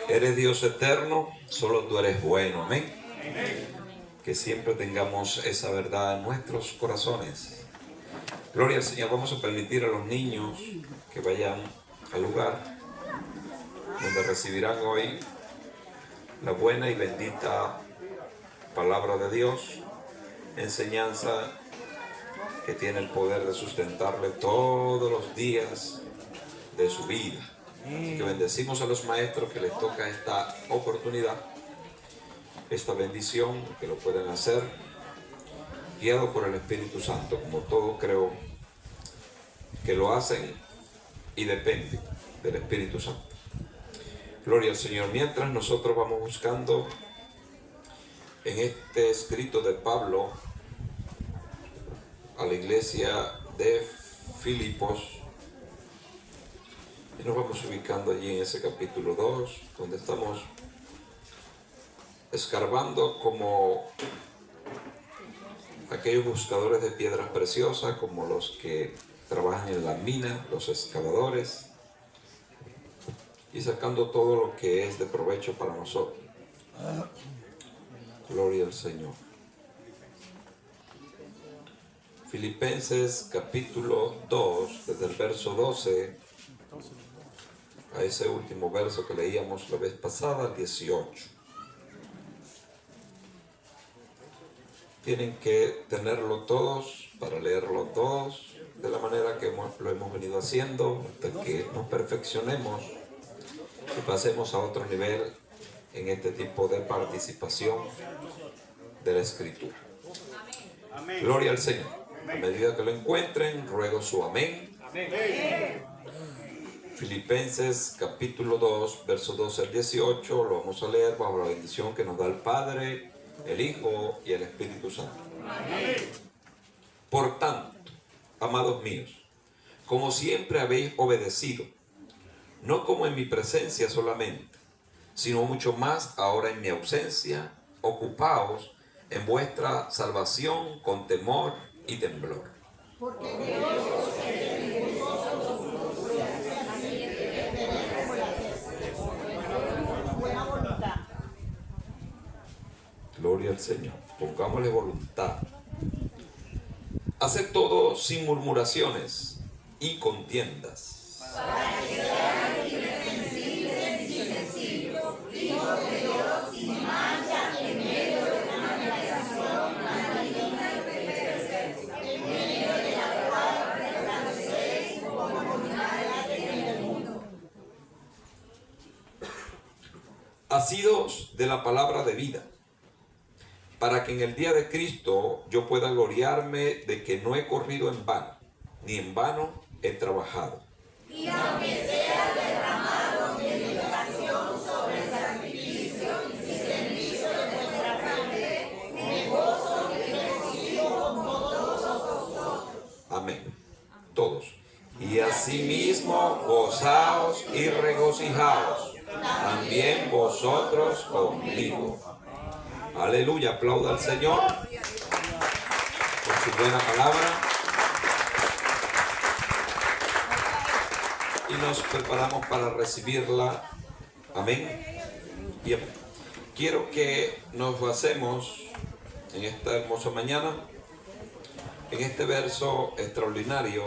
Eres Dios eterno, solo tú eres bueno, amén. Que siempre tengamos esa verdad en nuestros corazones. Gloria al Señor. Vamos a permitir a los niños que vayan al lugar donde recibirán hoy la buena y bendita palabra de Dios, enseñanza que tiene el poder de sustentarle todos los días de su vida. Así que bendecimos a los maestros que les toca esta oportunidad, esta bendición, que lo pueden hacer guiado por el Espíritu Santo, como todo creo que lo hacen y depende del Espíritu Santo. Gloria al Señor. Mientras nosotros vamos buscando en este escrito de Pablo a la iglesia de Filipos, y nos vamos ubicando allí en ese capítulo 2, donde estamos escarbando como aquellos buscadores de piedras preciosas, como los que trabajan en la mina, los excavadores, y sacando todo lo que es de provecho para nosotros. Gloria al Señor. Filipenses capítulo 2, desde el verso 12 a ese último verso que leíamos la vez pasada, 18. Tienen que tenerlo todos para leerlo todos de la manera que lo hemos venido haciendo, hasta que nos perfeccionemos y pasemos a otro nivel en este tipo de participación de la Escritura. Amén. Gloria al Señor. A medida que lo encuentren, ruego su amén. Amén. Filipenses capítulo 2, versos 12 al 18, lo vamos a leer bajo la bendición que nos da el Padre, el Hijo y el Espíritu Santo. Amén. Por tanto, amados míos, como siempre habéis obedecido, no como en mi presencia solamente, sino mucho más ahora en mi ausencia, ocupaos en vuestra salvación con temor y temblor. Porque Dios es buena voluntad. Gloria al Señor. Pongámosle voluntad. Haced todo sin murmuraciones y contiendas. Para que sean irreprensibles y sencillos, hijos de Dios sin mancha, en medio de una generación maligna y perversa, en medio de la cual resplandecéis como luminares en el mundo. Asidos de la palabra de vida, para que en el día de Cristo yo pueda gloriarme de que no he corrido en vano, ni en vano he trabajado. Y aunque sea derramado mi liberación sobre el sacrificio y servicio de vuestra carne, me gozo y regocijo con todos vosotros. Amén. Todos. Y asimismo gozaos y regocijaos, también vosotros conmigo. Aleluya, aplauda al Señor por su buena palabra. Y nos preparamos para recibirla. Amén. Bien. Quiero que nos basemos en esta hermosa mañana en este verso extraordinario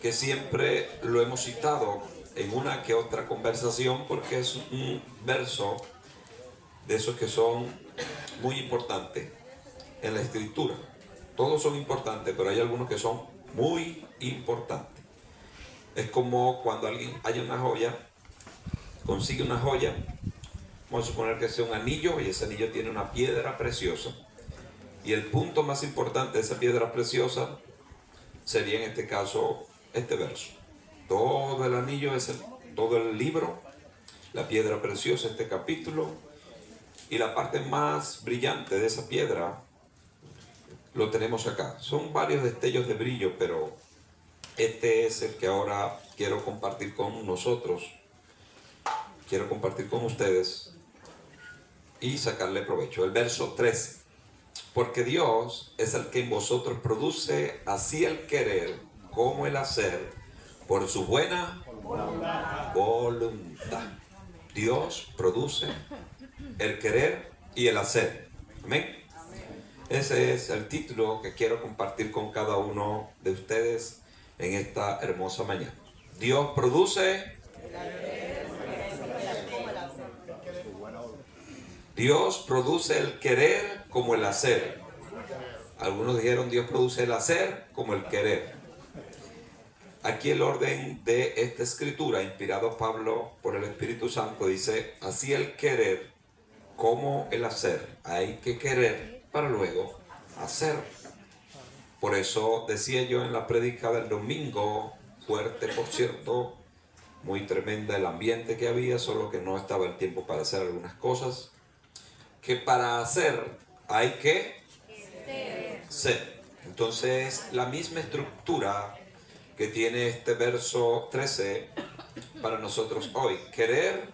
que siempre lo hemos citado en una que otra conversación, porque es un verso de esos que son muy importantes en la Escritura. Todos son importantes, pero hay algunos que son muy importantes. Es como cuando alguien haya una joya, consigue una joya, vamos a suponer que sea un anillo, y ese anillo tiene una piedra preciosa. Y el punto más importante de esa piedra preciosa sería en este caso este verso. Todo el anillo es todo el libro, la piedra preciosa, este capítulo. Y la parte más brillante de esa piedra lo tenemos acá. Son varios destellos de brillo, pero este es el que ahora quiero compartir con nosotros. Quiero compartir con ustedes y sacarle provecho. El verso 13. Porque Dios es el que en vosotros produce así el querer como el hacer por su buena voluntad. Dios produce el querer y el hacer. Amén. Ese es el título que quiero compartir con cada uno de ustedes en esta hermosa mañana. Dios produce. Dios produce el querer como el hacer. Algunos dijeron Dios produce el hacer como el querer. Aquí el orden de esta escritura, inspirado Pablo por el Espíritu Santo, dice, así el querer como el hacer. Hay que querer para luego hacer. Por eso decía yo en la prédica del domingo, fuerte por cierto, muy tremenda el ambiente que había, solo que no estaba el tiempo para hacer algunas cosas, que para hacer hay que ser. Entonces la misma estructura que tiene este verso 13 para nosotros hoy, querer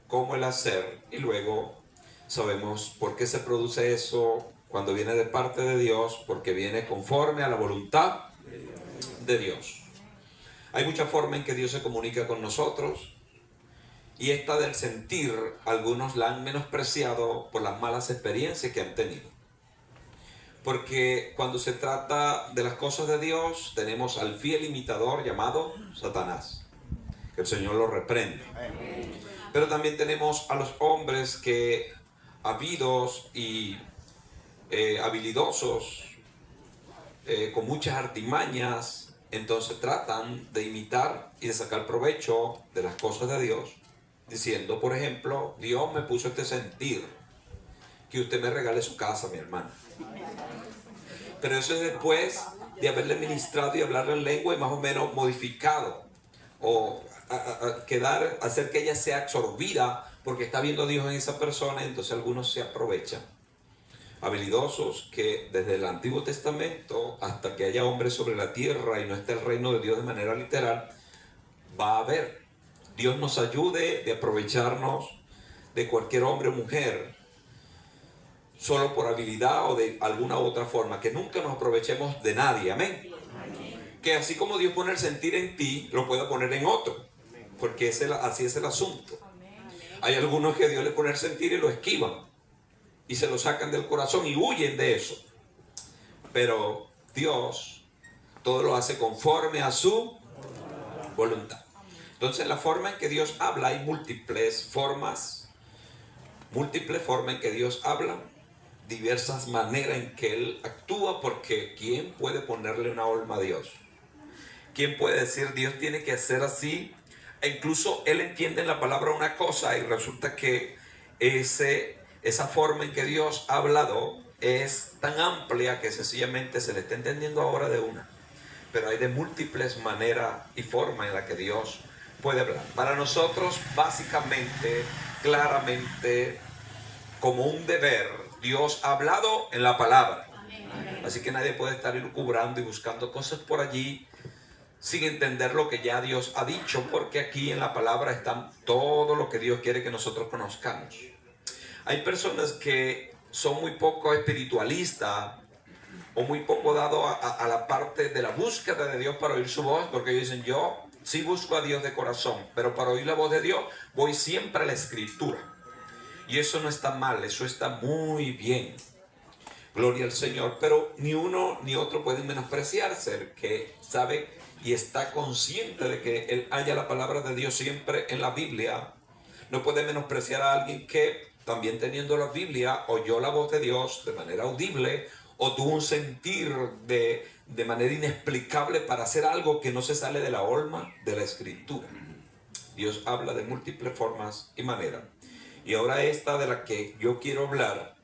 como el hacer, y luego sabemos por qué se produce eso cuando viene de parte de Dios, porque viene conforme a la voluntad de Dios. Hay mucha forma en que Dios se comunica con nosotros, y esta del sentir, algunos la han menospreciado por las malas experiencias que han tenido. Porque cuando se trata de las cosas de Dios, tenemos al fiel imitador llamado Satanás. Que el Señor lo reprenda. Pero también tenemos a los hombres que, habidos y habilidosos, con muchas artimañas, entonces tratan de imitar y de sacar provecho de las cosas de Dios, diciendo, por ejemplo, Dios me puso este sentir, que usted me regale su casa, mi hermano. Pero eso es después de haberle ministrado y hablarle en lengua y más o menos modificado, o hacer que ella sea absorbida porque está viendo a Dios en esa persona. Entonces algunos se aprovechan, habilidosos, que desde el Antiguo Testamento hasta que haya hombres sobre la tierra y no esté el reino de Dios de manera literal, va a haber. Dios nos ayude de aprovecharnos de cualquier hombre o mujer solo por habilidad o de alguna otra forma, que nunca nos aprovechemos de nadie. Amén. Que así como Dios pone el sentir en ti, lo pueda poner en otro, porque así es el asunto. Hay algunos que Dios le pone el sentir y lo esquivan y se lo sacan del corazón y huyen de eso, pero Dios todo lo hace conforme a su voluntad. Entonces la forma en que Dios habla, hay múltiples formas en que Dios habla, diversas maneras en que Él actúa, porque ¿quién puede ponerle una horma a Dios? ¿Quién puede decir Dios tiene que hacer así? E incluso Él entiende en la palabra una cosa y resulta que esa forma en que Dios ha hablado es tan amplia que sencillamente se le está entendiendo ahora de una. Pero hay de múltiples maneras y formas en las que Dios puede hablar. Para nosotros, básicamente, claramente, como un deber, Dios ha hablado en la palabra. Así que nadie puede estar elucubrando y buscando cosas por allí sin entender lo que ya Dios ha dicho, porque aquí en la palabra está todo lo que Dios quiere que nosotros conozcamos. Hay personas que son muy poco espiritualistas o muy poco dados a la parte de la búsqueda de Dios para oír su voz, porque ellos dicen, yo sí busco a Dios de corazón, pero para oír la voz de Dios voy siempre a la Escritura. Y eso no está mal, eso está muy bien. Gloria al Señor. Pero ni uno ni otro pueden menospreciarse. El que sabe y está consciente de que él haya la palabra de Dios siempre en la Biblia, no puede menospreciar a alguien que también teniendo la Biblia oyó la voz de Dios de manera audible o tuvo un sentir de manera inexplicable para hacer algo que no se sale de la horma de la Escritura. Dios habla de múltiples formas y maneras. Y ahora esta de la que yo quiero hablar,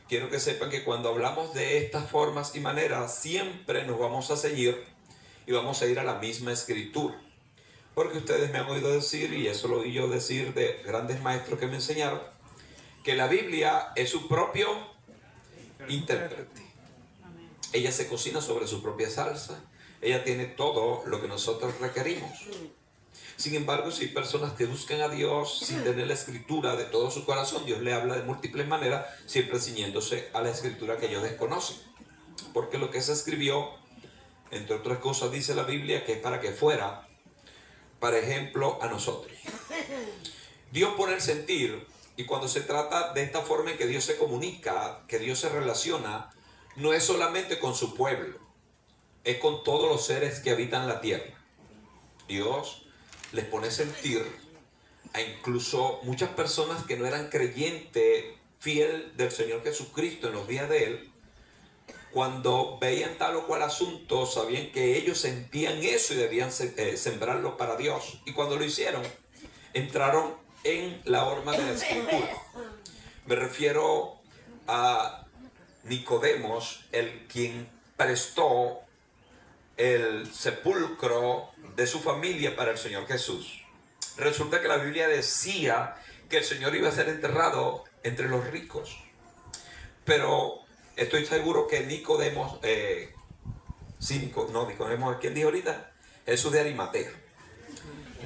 quiero que sepan que cuando hablamos de estas formas y maneras, siempre nos vamos a ceñir y vamos a ir a la misma Escritura. Porque ustedes me han oído decir, y eso lo oí yo decir de grandes maestros que me enseñaron, que la Biblia es su propio intérprete. Ella se cocina sobre su propia salsa. Ella tiene todo lo que nosotros requerimos. Sin embargo, si hay personas que buscan a Dios sin tener la Escritura de todo su corazón, Dios le habla de múltiples maneras, siempre ciñéndose a la Escritura que ellos desconocen. Porque lo que se escribió, entre otras cosas, dice la Biblia que es para que fuera, por ejemplo, a nosotros. Dios pone el sentir, y cuando se trata de esta forma en que Dios se comunica, que Dios se relaciona, no es solamente con su pueblo, es con todos los seres que habitan la tierra. Dios les pone sentir a incluso muchas personas que no eran creyentes, fiel del Señor Jesucristo en los días de Él. Cuando veían tal o cual asunto, sabían que ellos sentían eso y debían sembrarlo para Dios. Y cuando lo hicieron, entraron en la horma de la Escritura. Me refiero a Nicodemos, el quien prestó el sepulcro de su familia para el Señor Jesús. Resulta que la Biblia decía que el Señor iba a ser enterrado entre los ricos. Pero estoy seguro que Nicodemos, Nicodemos, ¿quién dijo ahorita? Jesús de Arimatea.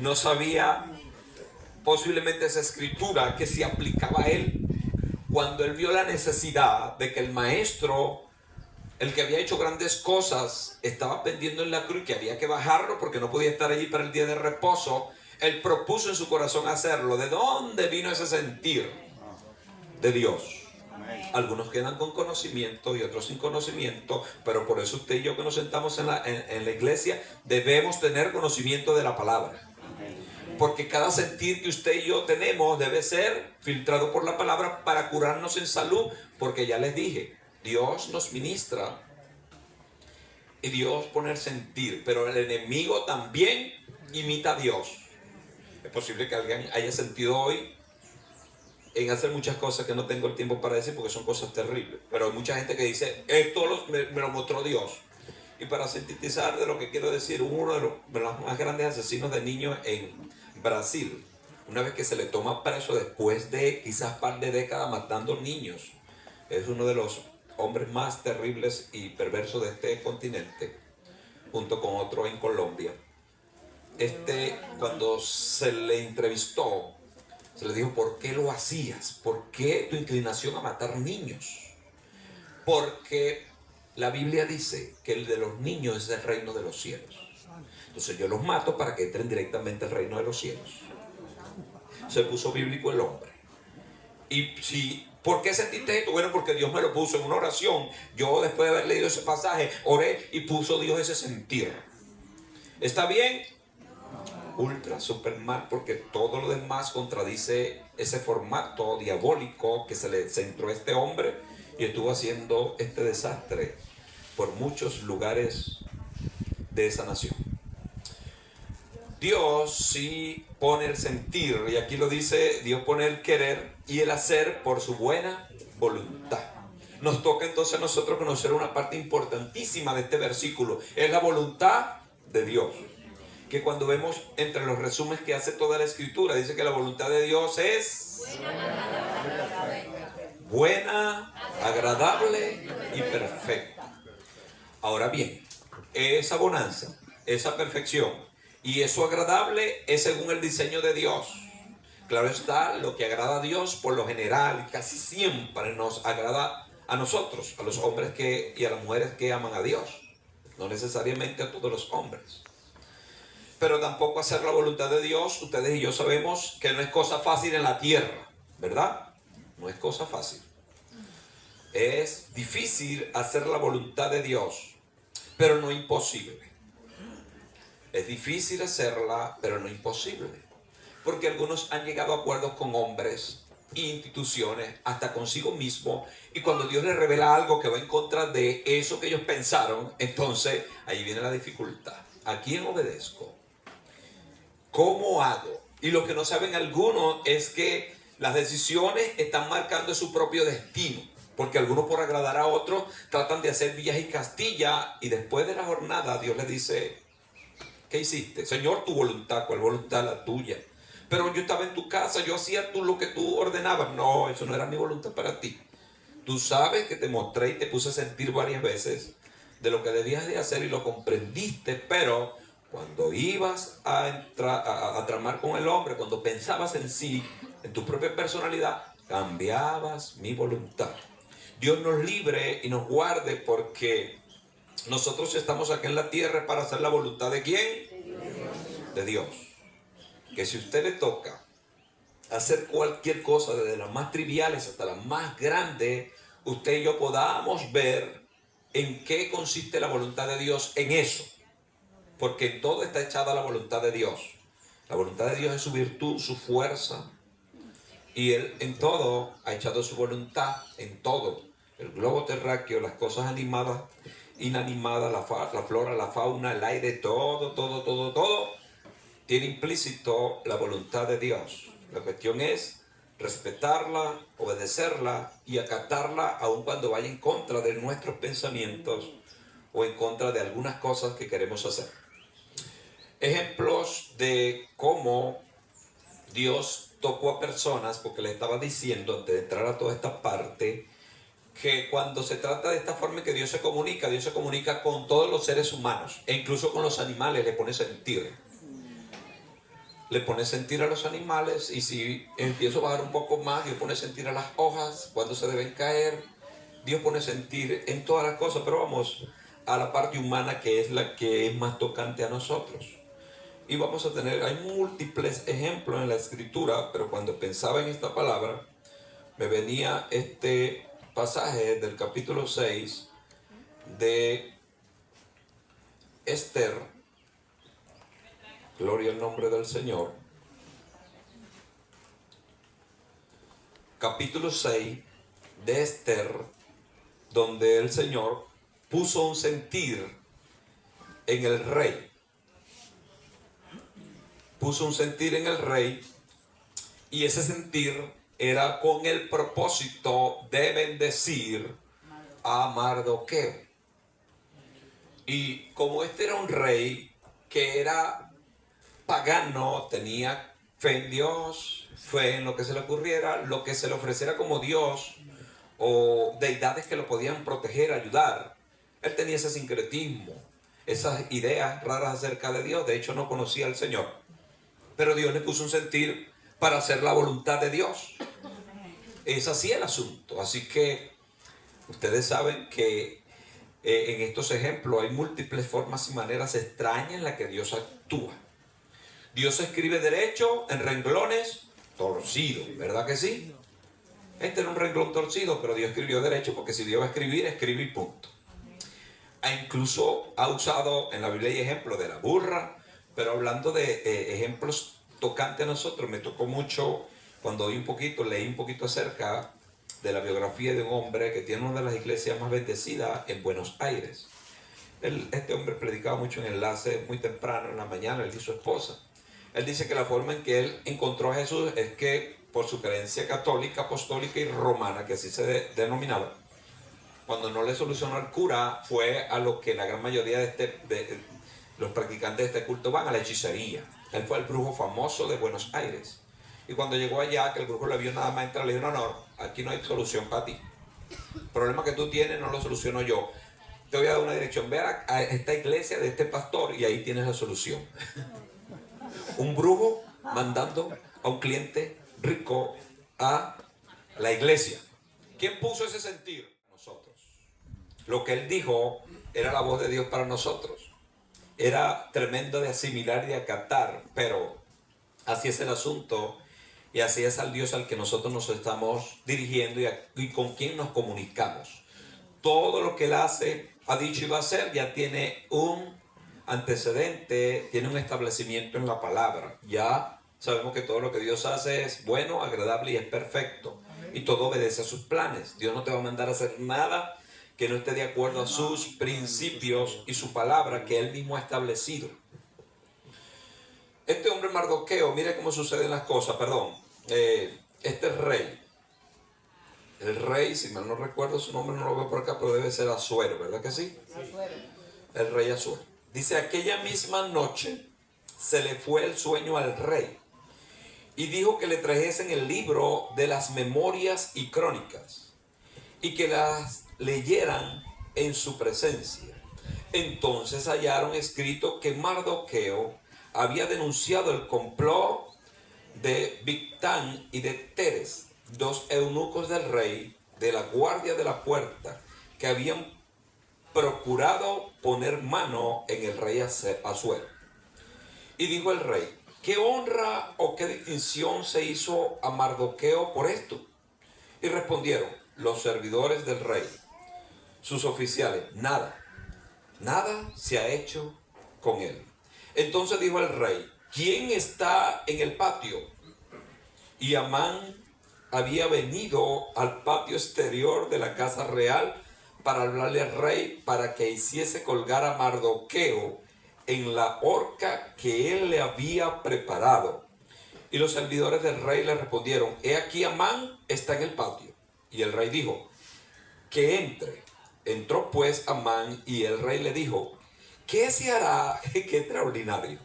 No sabía posiblemente esa escritura que se aplicaba a él cuando él vio la necesidad de que el maestro, el que había hecho grandes cosas, estaba pendiendo en la cruz, que había que bajarlo porque no podía estar allí para el día de reposo. Él propuso en su corazón hacerlo. ¿De dónde vino ese sentir? De Dios. Algunos quedan con conocimiento y otros sin conocimiento, pero por eso usted y yo que nos sentamos en la iglesia debemos tener conocimiento de la palabra. Porque cada sentir que usted y yo tenemos debe ser filtrado por la palabra para curarnos en salud, porque ya les dije, Dios nos ministra y Dios pone el sentir, pero el enemigo también imita a Dios. Es posible que alguien haya sentido hoy en hacer muchas cosas que no tengo el tiempo para decir porque son cosas terribles, pero hay mucha gente que dice, esto me lo mostró Dios. Y para sintetizar de lo que quiero decir, uno de los más grandes asesinos de niños en Brasil, una vez que se le toma preso después de quizás par de décadas matando niños, es uno de los hombres más terribles y perversos de este continente, junto con otro en Colombia. Cuando se le entrevistó, se le dijo, ¿por qué lo hacías? ¿Por qué tu inclinación a matar niños? Porque la Biblia dice que el de los niños es el reino de los cielos. Entonces yo los mato para que entren directamente al reino de los cielos. Se puso bíblico el hombre. Y si, ¿por qué sentiste esto? Bueno, porque Dios me lo puso en una oración. Yo después de haber leído ese pasaje, oré y puso Dios ese sentir. ¿Está bien? Ultra, super mal, porque todo lo demás contradice ese formato diabólico que se le centró a este hombre y estuvo haciendo este desastre por muchos lugares de esa nación. Dios sí pone el sentir, y aquí lo dice, Dios pone el querer y el hacer por su buena voluntad. Nos toca entonces a nosotros conocer una parte importantísima de este versículo, es la voluntad de Dios. Que cuando vemos entre los resúmenes que hace toda la escritura, dice que la voluntad de Dios es buena, agradable y perfecta. Ahora bien, esa bonanza, esa perfección y eso agradable es según el diseño de Dios. Claro está, lo que agrada a Dios por lo general casi siempre nos agrada a nosotros, a los hombres y a las mujeres que aman a Dios, no necesariamente a todos los hombres. Pero tampoco hacer la voluntad de Dios, ustedes y yo sabemos que no es cosa fácil en la tierra, ¿verdad? No es cosa fácil. Es difícil hacer la voluntad de Dios, pero no imposible. Es difícil hacerla, pero no imposible. Porque algunos han llegado a acuerdos con hombres, instituciones, hasta consigo mismo, y cuando Dios les revela algo que va en contra de eso que ellos pensaron, entonces ahí viene la dificultad. ¿A quién obedezco? ¿Cómo hago? Y lo que no saben algunos es que las decisiones están marcando su propio destino, porque algunos por agradar a otros tratan de hacer villas y castillas, y después de la jornada Dios les dice, ¿qué hiciste? Señor, tu voluntad, ¿cuál voluntad? La tuya. Pero yo estaba en tu casa, yo hacía lo que tú ordenabas. No, eso no era mi voluntad para ti. Tú sabes que te mostré y te puse a sentir varias veces de lo que debías de hacer y lo comprendiste, pero cuando ibas a tramar con el hombre, cuando pensabas en sí, en tu propia personalidad, cambiabas mi voluntad. Dios nos libre y nos guarde, porque nosotros estamos aquí en la tierra para hacer la voluntad ¿de quién? De Dios. Que si usted le toca hacer cualquier cosa, desde las más triviales hasta las más grandes, usted y yo podamos ver en qué consiste la voluntad de Dios en eso. Porque en todo está echada la voluntad de Dios. La voluntad de Dios es su virtud, su fuerza. Y Él en todo ha echado su voluntad, en todo. El globo terráqueo, las cosas animadas, inanimadas, la flora, la fauna, el aire, todo tiene implícito la voluntad de Dios. La cuestión es respetarla, obedecerla y acatarla aun cuando vaya en contra de nuestros pensamientos o en contra de algunas cosas que queremos hacer. Ejemplos de cómo Dios tocó a personas, porque le estaba diciendo antes de entrar a toda esta parte, que cuando se trata de esta forma en que Dios se comunica con todos los seres humanos, e incluso con los animales, le pone sentir. Le pone sentir a los animales, y si empiezo a bajar un poco más, Dios pone sentir a las hojas, cuando se deben caer. Dios pone sentir en todas las cosas, pero vamos a la parte humana, que es la que es más tocante a nosotros. Y vamos a tener, hay múltiples ejemplos en la escritura, pero cuando pensaba en esta palabra, me venía este pasaje del capítulo 6 de Esther, gloria al nombre del Señor, capítulo 6 de Esther, donde el Señor puso un sentir en el rey. Puso un sentir en el rey, y ese sentir era con el propósito de bendecir a Mardoqueo. Y como este era un rey que era pagano, tenía fe en Dios, fe en lo que se le ocurriera, lo que se le ofreciera como Dios o deidades que lo podían proteger, ayudar. Él tenía ese sincretismo, esas ideas raras acerca de Dios. De hecho, no conocía al Señor. Pero Dios le puso un sentir para hacer la voluntad de Dios. Es así el asunto. Así que ustedes saben que en estos ejemplos hay múltiples formas y maneras extrañas en las que Dios actúa. Dios escribe derecho en renglones torcidos, ¿verdad que sí? Este era un renglón torcido, pero Dios escribió derecho, porque si Dios va a escribir, escribe y punto. Incluso ha usado en la Biblia hay ejemplos de la burra. Pero hablando de ejemplos tocantes a nosotros, me tocó mucho cuando leí un poquito acerca de la biografía de un hombre que tiene una de las iglesias más bendecidas en Buenos Aires. Este hombre predicaba mucho en Enlace muy temprano en la mañana, él y su esposa. Él dice que la forma en que él encontró a Jesús es que por su creencia católica, apostólica y romana, que así se denominaba, cuando no le solucionó al cura, fue a lo que la gran mayoría de los practicantes de este culto van, a la hechicería. Él fue el brujo famoso de Buenos Aires. Y cuando llegó allá, que el brujo le vio nada más entrar, le dijo: no, aquí no hay solución para ti. El problema que tú tienes no lo soluciono yo. Te voy a dar una dirección. Ve a esta iglesia de este pastor y ahí tienes la solución. Un brujo mandando a un cliente rico a la iglesia. ¿Quién puso ese sentir? Nosotros. Lo que él dijo era la voz de Dios para nosotros. Era tremendo de asimilar y de acatar, pero así es el asunto, y así es al Dios al que nosotros nos estamos dirigiendo y con quien nos comunicamos. Todo lo que Él hace, ha dicho y va a hacer, ya tiene un antecedente, tiene un establecimiento en la palabra. Ya sabemos que todo lo que Dios hace es bueno, agradable y es perfecto, y todo obedece a sus planes. Dios no te va a mandar a hacer nada que no esté de acuerdo a sus principios y su palabra que Él mismo ha establecido. Este hombre Mardoqueo, mire cómo suceden las cosas, este rey, el rey, si mal no recuerdo su nombre, no lo veo por acá, pero debe ser Asuero, ¿verdad que sí? Asuero. El rey Asuero. Dice: aquella misma noche se le fue el sueño al rey y dijo que le trajesen el libro de las memorias y crónicas y que las leyeran en su presencia. Entonces hallaron escrito que Mardoqueo había denunciado el complot de Bigtán y de Teres, dos eunucos del rey de la guardia de la puerta, que habían procurado poner mano en el rey Asuero. Y dijo el rey: ¿qué honra o qué distinción se hizo a Mardoqueo por esto? Y respondieron los servidores del rey, sus oficiales, nada se ha hecho con él. Entonces dijo el rey, ¿quién está en el patio? Y Amán había venido al patio exterior de la casa real para hablarle al rey para que hiciese colgar a Mardoqueo en la horca que él le había preparado. Y los servidores del rey le respondieron, he aquí Amán está en el patio. Y el rey dijo, que entre. Entró pues Amán y el rey le dijo, ¿qué se hará? ¡Qué extraordinario!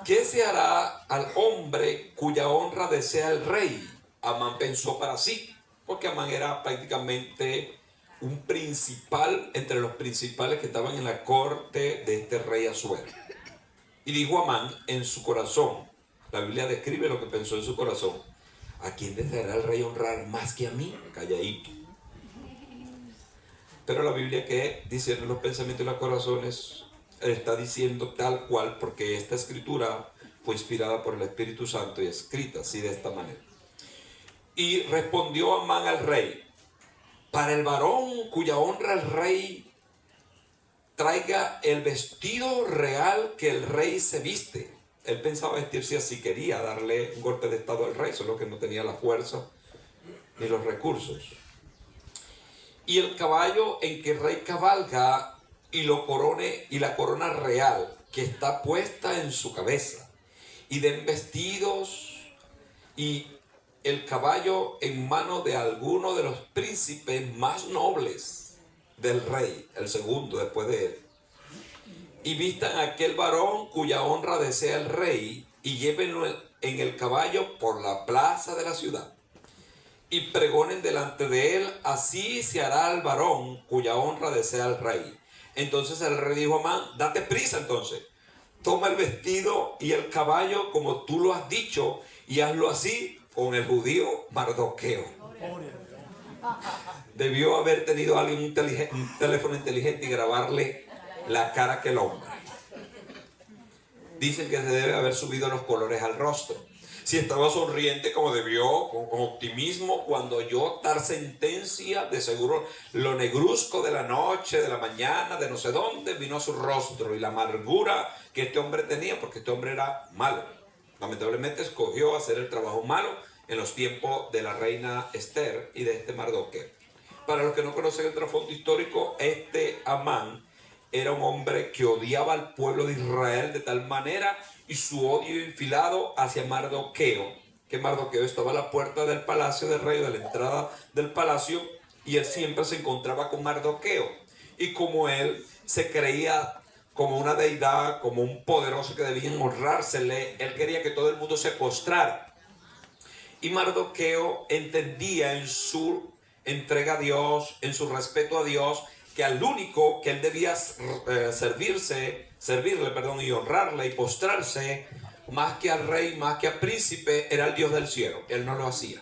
¿Qué se hará al hombre cuya honra desea el rey? Amán pensó para sí, porque Amán era prácticamente un principal entre los principales que estaban en la corte de este rey Asuero. Y dijo Amán en su corazón, la Biblia describe lo que pensó en su corazón, ¿a quién deseará el rey honrar más que a mí? Calladito. Pero la Biblia que dice en los pensamientos y los corazones está diciendo tal cual, porque esta escritura fue inspirada por el Espíritu Santo y escrita así de esta manera. Y respondió Amán al rey, para el varón cuya honra el rey traiga el vestido real que el rey se viste. Él pensaba vestirse así, quería darle un golpe de estado al rey, solo que no tenía la fuerza ni los recursos. Y el caballo en que el rey cabalga y lo corone, y la corona real que está puesta en su cabeza, y den vestidos y el caballo en mano de alguno de los príncipes más nobles del rey, el segundo después de él, y vistan a aquel varón cuya honra desea el rey, y llévenlo en el caballo por la plaza de la ciudad, y pregonen delante de él, así se hará al varón cuya honra desea el rey. Entonces el rey dijo a Amán, date prisa entonces, toma el vestido y el caballo como tú lo has dicho, y hazlo así con el judío Mardoqueo. Debió haber tenido alguien un teléfono inteligente y grabarle la cara que el hombre. Dicen que se debe haber subido los colores al rostro. Si estaba sonriente como debió, con optimismo, cuando oyó dar sentencia, de seguro lo negruzco de la noche, de la mañana, de no sé dónde, vino a su rostro, y la amargura que este hombre tenía, porque este hombre era malo. Lamentablemente escogió hacer el trabajo malo en los tiempos de la reina Esther y de este Mardoqueo. Para los que no conocen el trasfondo histórico, este Amán era un hombre que odiaba al pueblo de Israel de tal manera, y su odio enfilado hacia Mardoqueo, que Mardoqueo estaba a la puerta del palacio del rey, de la entrada del palacio, y él siempre se encontraba con Mardoqueo. Y como él se creía como una deidad, como un poderoso que debían honrársele, él quería que todo el mundo se postrara. Y Mardoqueo entendía en su entrega a Dios, en su respeto a Dios, que al único que él debía servirle, y honrarle y postrarse, más que al rey, más que al príncipe, era el Dios del cielo. Él no lo hacía.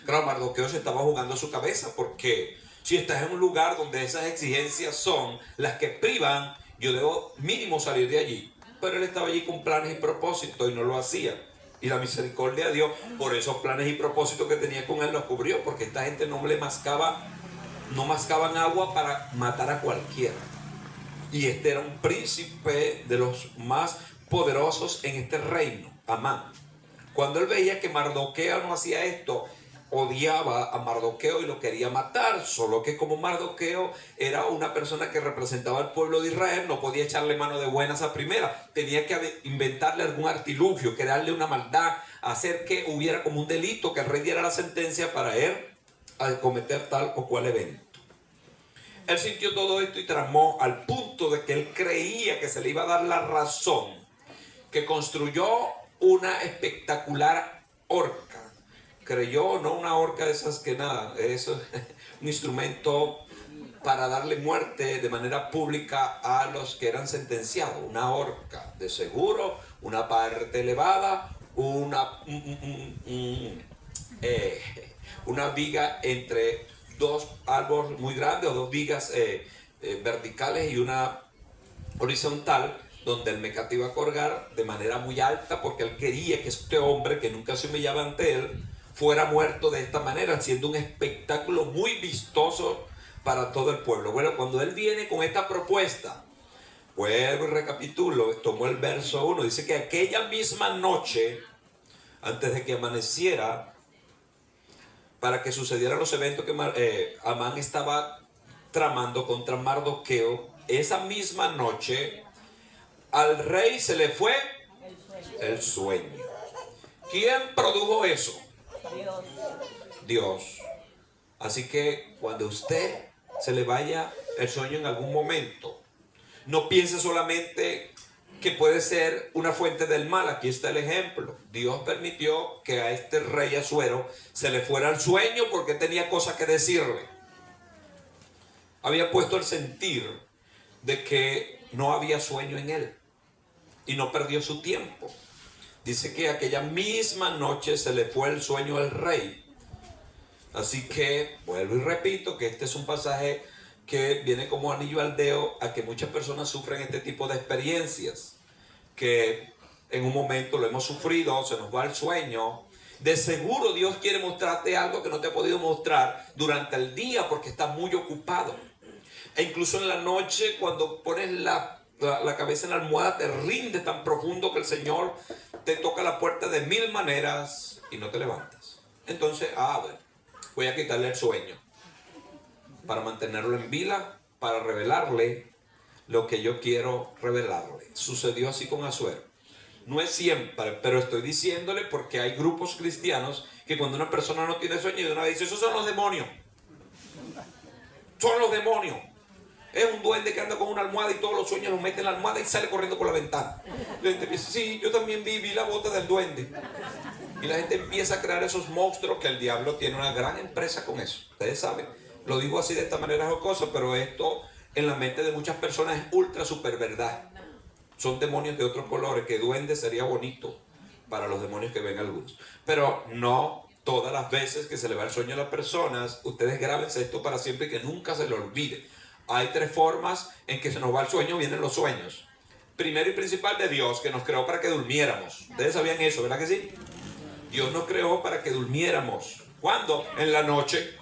Claro, Mardoqueo se estaba jugando su cabeza, porque si estás en un lugar donde esas exigencias son las que privan, yo debo mínimo salir de allí. Pero él estaba allí con planes y propósitos y no lo hacía. Y la misericordia de Dios, por esos planes y propósitos que tenía con él, los cubrió, porque esta gente no mascaban agua para matar a cualquiera. Y este era un príncipe de los más poderosos en este reino, Amán. Cuando él veía que Mardoqueo no hacía esto, odiaba a Mardoqueo y lo quería matar. Solo que como Mardoqueo era una persona que representaba al pueblo de Israel, no podía echarle mano de buenas a primera. Tenía que inventarle algún artilugio, crearle una maldad, hacer que hubiera como un delito, que el rey diera la sentencia para él a cometer tal o cual evento. Él sintió todo esto y tramó al punto de que él creía que se le iba a dar la razón, que construyó una espectacular horca. Creyó, no una horca de esas que nada, es un instrumento para darle muerte de manera pública a los que eran sentenciados. Una horca, de seguro, una parte elevada, una viga entre dos árboles muy grandes, o dos vigas verticales y una horizontal, donde el mecate iba a colgar de manera muy alta, porque él quería que este hombre, que nunca se humillaba ante él, fuera muerto de esta manera, haciendo un espectáculo muy vistoso para todo el pueblo. Bueno, cuando él viene con esta propuesta, vuelvo y recapitulo, tomó el verso 1, dice que aquella misma noche, antes de que amaneciera, para que sucedieran los eventos que Amán estaba tramando contra Mardoqueo, esa misma noche al rey se le fue el sueño. ¿Quién produjo eso? Dios. Dios. Así que cuando usted se le vaya el sueño en algún momento, no piense solamente que puede ser una fuente del mal. Aquí está el ejemplo. Dios permitió que a este rey Asuero se le fuera el sueño porque tenía cosas que decirle. Había puesto el sentir de que no había sueño en él y no perdió su tiempo. Dice que aquella misma noche se le fue el sueño al rey. Así que vuelvo y repito que este es un pasaje que viene como anillo al dedo a que muchas personas sufren este tipo de experiencias, que en un momento lo hemos sufrido, se nos va el sueño. De seguro Dios quiere mostrarte algo que no te ha podido mostrar durante el día porque estás muy ocupado. E incluso en la noche, cuando pones la cabeza en la almohada, te rinde tan profundo que el Señor te toca la puerta de mil maneras y no te levantas. Entonces, bueno, voy a quitarle el sueño para mantenerlo en vila, para revelarle lo que yo quiero revelarle. Sucedió así con Asuero. No es siempre, pero estoy diciéndole porque hay grupos cristianos que cuando una persona no tiene sueño, de una vez dice, esos son los demonios. Son los demonios. Es un duende que anda con una almohada y todos los sueños los mete en la almohada y sale corriendo por la ventana. La gente dice, sí, yo también vi la bota del duende. Y la gente empieza a crear esos monstruos, que el diablo tiene una gran empresa con eso. Ustedes saben, lo digo así de esta manera jocosa, pero esto en la mente de muchas personas es ultra super verdad. Son demonios de otros colores, que duende sería bonito para los demonios que ven algunos. Pero no todas las veces que se le va el sueño a las personas, ustedes grábense esto para siempre y que nunca se lo olvide. Hay tres formas en que se nos va el sueño, vienen los sueños. Primero y principal, de Dios, que nos creó para que durmiéramos. Ustedes sabían eso, ¿verdad que sí? Dios nos creó para que durmiéramos. ¿Cuándo? En la noche.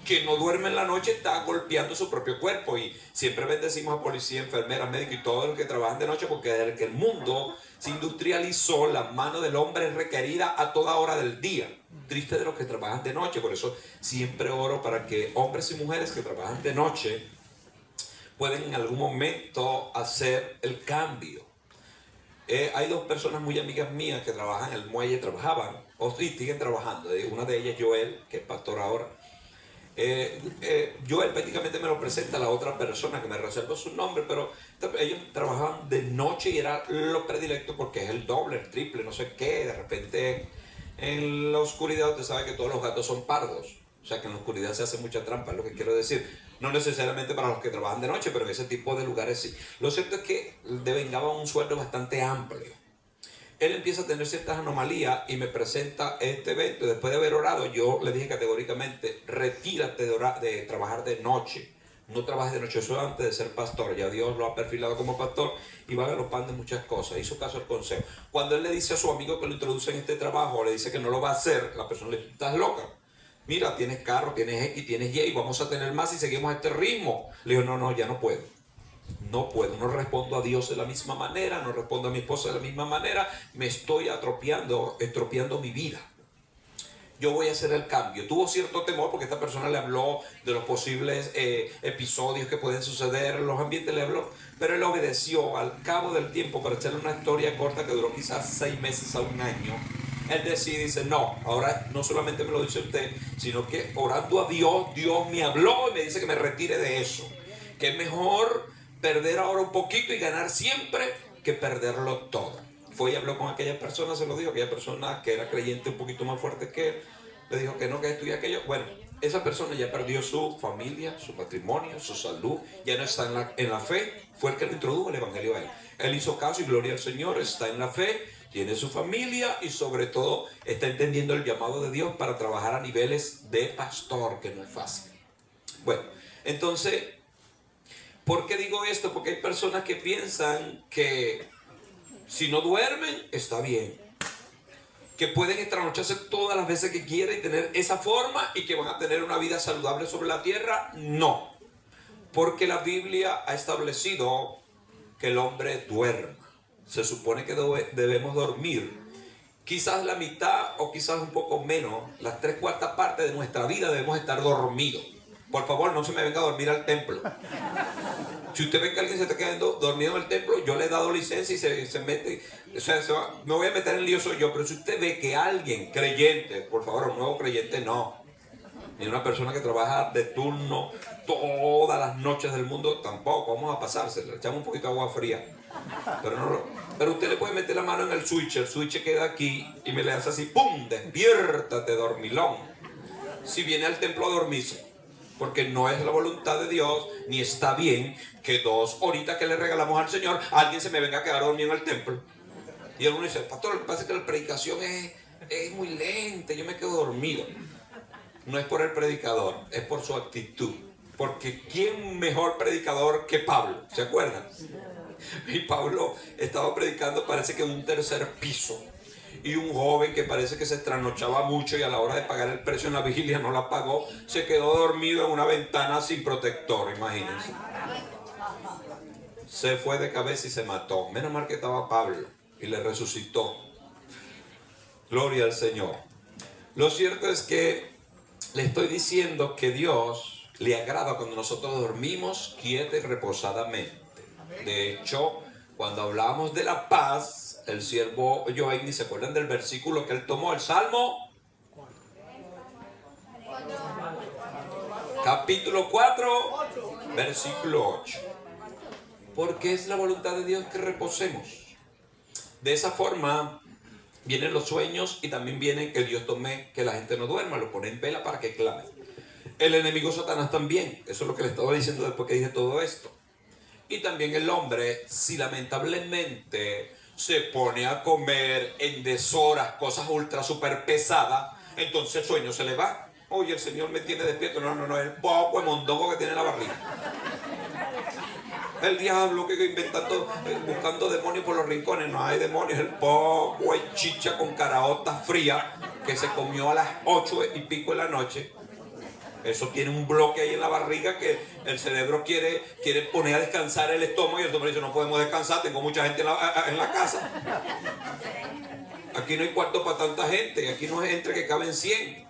Quien no duerme en la noche está golpeando su propio cuerpo. Y siempre bendecimos a policía, enfermeras, médicos y todos los que trabajan de noche, porque desde que el mundo se industrializó, la mano del hombre es requerida a toda hora del día. Triste de los que trabajan de noche. Por eso siempre oro para que hombres y mujeres que trabajan de noche pueden en algún momento hacer el cambio. Hay dos personas muy amigas mías que trabajan en el muelle, trabajaban, o sí, siguen trabajando. Una de ellas, Joel, que es pastor ahora. Joel prácticamente me lo presenta a la otra persona, que me reservó su nombre, pero ellos trabajaban de noche y era lo predilecto porque es el doble, el triple, no sé qué. De repente en la oscuridad usted sabe que todos los gatos son pardos. O sea que en la oscuridad se hace mucha trampa, es lo que quiero decir. No necesariamente para los que trabajan de noche, pero en ese tipo de lugares sí. Lo cierto es que devengaba un sueldo bastante amplio. Él empieza a tener ciertas anomalías y me presenta este evento. Después de haber orado, yo le dije categóricamente, retírate de trabajar de noche. No trabajes de noche, eso antes de ser pastor. Ya Dios lo ha perfilado como pastor y va a galopar de muchas cosas. Hizo caso al consejo. Cuando él le dice a su amigo que lo introduce en este trabajo, le dice que no lo va a hacer, la persona le dice, estás loca. Mira, tienes carro, tienes X, tienes Y, vamos a tener más si seguimos este ritmo. Le digo, no, ya no puedo. No puedo, no respondo a Dios de la misma manera, no respondo a mi esposa de la misma manera, me estoy estropeando mi vida. Yo voy a hacer el cambio. Tuvo cierto temor porque esta persona le habló de los posibles episodios que pueden suceder en los ambientes, le habló, pero él obedeció. Al cabo del tiempo, para echarle una historia corta que duró quizás 6 meses a un año, él decide y dice, no, ahora no solamente me lo dice usted, sino que orando a Dios, Dios me habló y me dice que me retire de eso. Que es mejor perder ahora un poquito y ganar siempre que perderlo todo. Fue y habló con aquella persona, se lo dijo, aquella persona que era creyente un poquito más fuerte que él, le dijo que no, que esto y aquello. Bueno, esa persona ya perdió su familia, su patrimonio, su salud, ya no está en la fe. Fue el que le introdujo el evangelio a él. Él hizo caso y gloria al Señor, está en la fe, tiene su familia y sobre todo está entendiendo el llamado de Dios para trabajar a niveles de pastor, que no es fácil. Bueno, entonces ¿Por qué digo esto? Porque hay personas que piensan que si no duermen, está bien. Que pueden trasnocharse todas las veces que quieran y tener esa forma y que van a tener una vida saludable sobre la tierra. No. Porque la Biblia ha establecido que el hombre duerma. Se supone que debemos dormir. Quizás la mitad o quizás un poco menos, las 3/4 partes de nuestra vida debemos estar dormidos. Por favor, no se me venga a dormir al templo. Si usted ve que alguien se está quedando dormido en el templo, yo le he dado licencia y se mete, o sea, me voy a meter en lío soy yo, pero si usted ve que alguien creyente, por favor, un nuevo creyente no, ni una persona que trabaja de turno todas las noches del mundo, tampoco, vamos a pasárselo, le echamos un poquito de agua fría, pero usted le puede meter la mano en el switch queda aquí y me le hace así, ¡pum!, despiértate, dormilón, si viene al templo a dormirse. Porque no es la voluntad de Dios, ni está bien que 2 horitas que le regalamos al Señor, alguien se me venga a quedar dormido en el templo. Y alguno dice, pastor, lo que pasa es que la predicación es muy lenta, yo me quedo dormido. No es por el predicador, es por su actitud. Porque ¿quién mejor predicador que Pablo? ¿Se acuerdan? Y Pablo estaba predicando, parece que en un 3er piso. Y un joven que parece que se trasnochaba mucho y a la hora de pagar el precio en la vigilia no la pagó, se quedó dormido en una ventana sin protector, imagínense. Se fue de cabeza y se mató. Menos mal que estaba Pablo y le resucitó. Gloria al Señor. Lo cierto es que le estoy diciendo que Dios le agrada cuando nosotros dormimos quieta y reposadamente. De hecho, cuando hablábamos de la paz, el siervo Joaquín, ¿se acuerdan del versículo que él tomó? El Salmo capítulo 4, versículo 8. Porque es la voluntad de Dios que reposemos. De esa forma vienen los sueños y también viene que Dios tome que la gente no duerma, lo pone en vela para que clame. El enemigo Satanás también, eso es lo que le estaba diciendo después que dije todo esto. Y también el hombre, si lamentablemente se pone a comer en deshoras cosas ultra super pesadas, entonces el sueño se le va. Oye, el Señor me tiene despierto. No, es el poco de mondongo que tiene en la barriga. El diablo que inventando, buscando demonios por los rincones. No hay demonios, el poco de chicha con caraotas frías que se comió a las 8:00 de la noche. Eso tiene un bloque ahí en la barriga que el cerebro quiere poner a descansar el estómago y el estómago dice, no podemos descansar, tengo mucha gente en la casa. Aquí no hay cuarto para tanta gente, aquí no es entre que caben 100.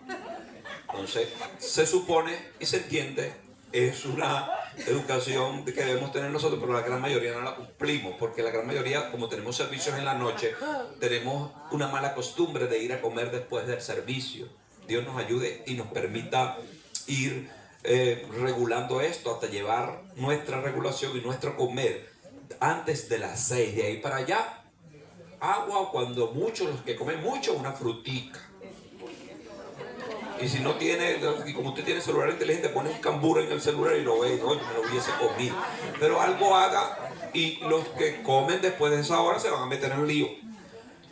Entonces, se supone y se entiende, es una educación que debemos tener nosotros, pero la gran mayoría no la cumplimos, porque la gran mayoría, como tenemos servicios en la noche, tenemos una mala costumbre de ir a comer después del servicio. Dios nos ayude y nos permita ir regulando esto hasta llevar nuestra regulación y nuestro comer antes de las 6. De ahí para allá, agua, cuando mucho, los que comen mucho, una frutica. Y si no tiene, y como usted tiene celular inteligente, pone un cambur en el celular y lo ve, no, yo me lo hubiese comido. Pero algo haga, y los que comen después de esa hora se van a meter en lío.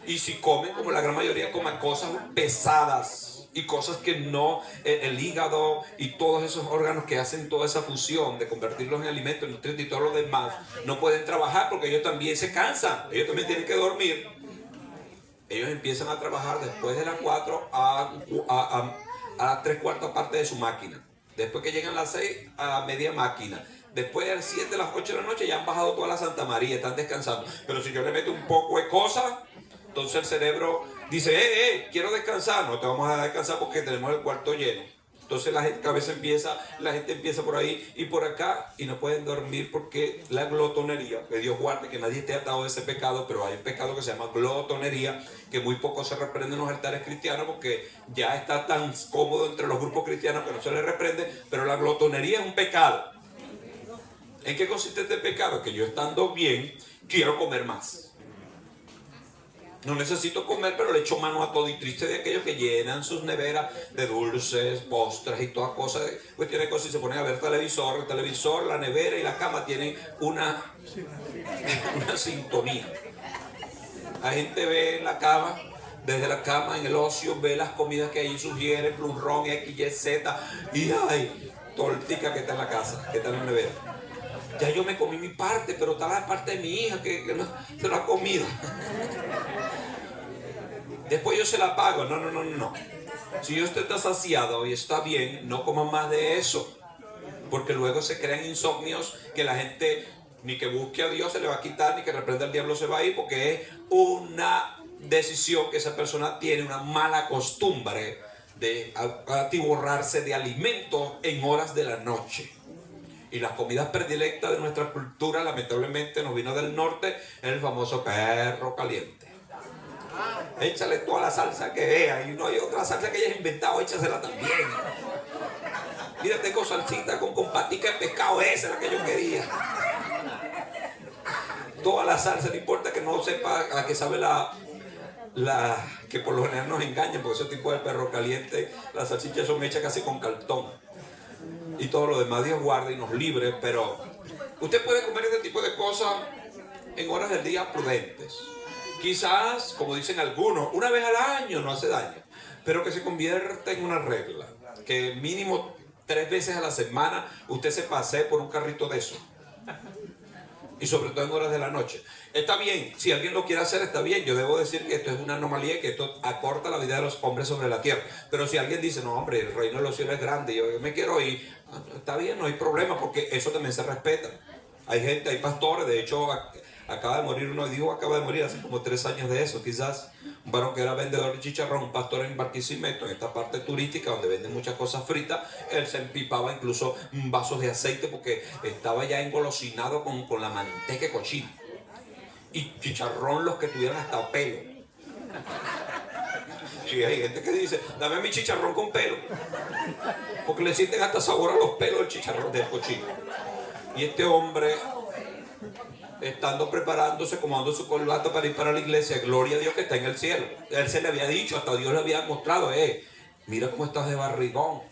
Y si comen, como la gran mayoría, coman cosas pesadas y cosas que no, el hígado y todos esos órganos que hacen toda esa función de convertirlos en alimentos, nutrientes y todo lo demás, no pueden trabajar porque ellos también se cansan, ellos también tienen que dormir. Ellos empiezan a trabajar después de las 4 a las 3/4 parte de su máquina. Después que llegan las 6 a media máquina. Después de las 7, las 8 de la noche ya han bajado toda la Santa María, están descansando. Pero si yo le meto un poco de cosas, entonces el cerebro dice, quiero descansar. No te vamos a descansar porque tenemos el cuarto lleno. Entonces la gente empieza por ahí y por acá y no pueden dormir porque la glotonería, que Dios guarde que nadie esté atado de ese pecado, pero hay un pecado que se llama glotonería, que muy poco se reprende en los altares cristianos porque ya está tan cómodo entre los grupos cristianos que no se le reprende, pero la glotonería es un pecado. ¿En qué consiste este pecado? Que yo estando bien, quiero comer más. No necesito comer, pero le echo mano a todo y triste de aquellos que llenan sus neveras de dulces, postres y todas cosas, cuestiones de cosas y se ponen a ver televisor. El televisor, la nevera y la cama tienen una sintonía. La gente ve en la cama, desde la cama en el ocio, ve las comidas que ahí sugieren, plus ron, X, Y, Z, y ay, tortica que está en la casa, que está en la nevera. ya yo me comí mi parte, pero está la parte de mi hija que no se la ha comido. Después yo se la pago. No. Si usted está saciado y está bien, no coma más de eso. Porque luego se crean insomnios que la gente ni que busque a Dios se le va a quitar, ni que reprenda al diablo se va a ir, porque es una decisión que esa persona tiene, una mala costumbre de atiborrarse de alimentos en horas de la noche. Y las comidas predilectas de nuestra cultura, lamentablemente, nos vino del norte, es el famoso perro caliente. Échale toda la salsa que vea, y no hay otra salsa que hayas inventado, échasela también. Mira, tengo salsita con patica de pescado, esa es la que yo quería. Toda la salsa, no importa que no sepa a qué sabe la que por lo general nos engañan, porque ese tipo de perro caliente, las salchichas son hechas casi con cartón. Y todo lo demás Dios guarde y nos libre, pero usted puede comer este tipo de cosas en horas del día prudentes. Quizás, como dicen algunos, una vez al año no hace daño, pero que se convierta en una regla, que mínimo 3 veces a la semana usted se pasee por un carrito de eso. Y sobre todo en horas de la noche. Está bien, si alguien lo quiere hacer, está bien. Yo debo decir que esto es una anomalía y que esto acorta la vida de los hombres sobre la tierra. Pero si alguien dice, no hombre, el reino de los cielos es grande, yo me quiero ir, está bien, no hay problema, porque eso también se respeta. Hay gente, hay pastores, de hecho acaba de morir uno, digo acaba de morir hace como 3 años de eso, quizás, un varón que era vendedor de chicharrón, un pastor en Barquisimeto, en esta parte turística donde venden muchas cosas fritas. Él se empipaba incluso vasos de aceite porque estaba ya engolosinado con la manteca de cochino. Y chicharrón los que tuvieran hasta pelo. Sí, hay gente que dice, dame mi chicharrón con pelo, porque le sienten hasta sabor a los pelos del chicharrón del cochino. Y este hombre, estando preparándose, acomodando su corbata para ir para la iglesia, gloria a Dios que está en el cielo. Él se le había dicho, hasta Dios le había mostrado, mira cómo estás de barrigón.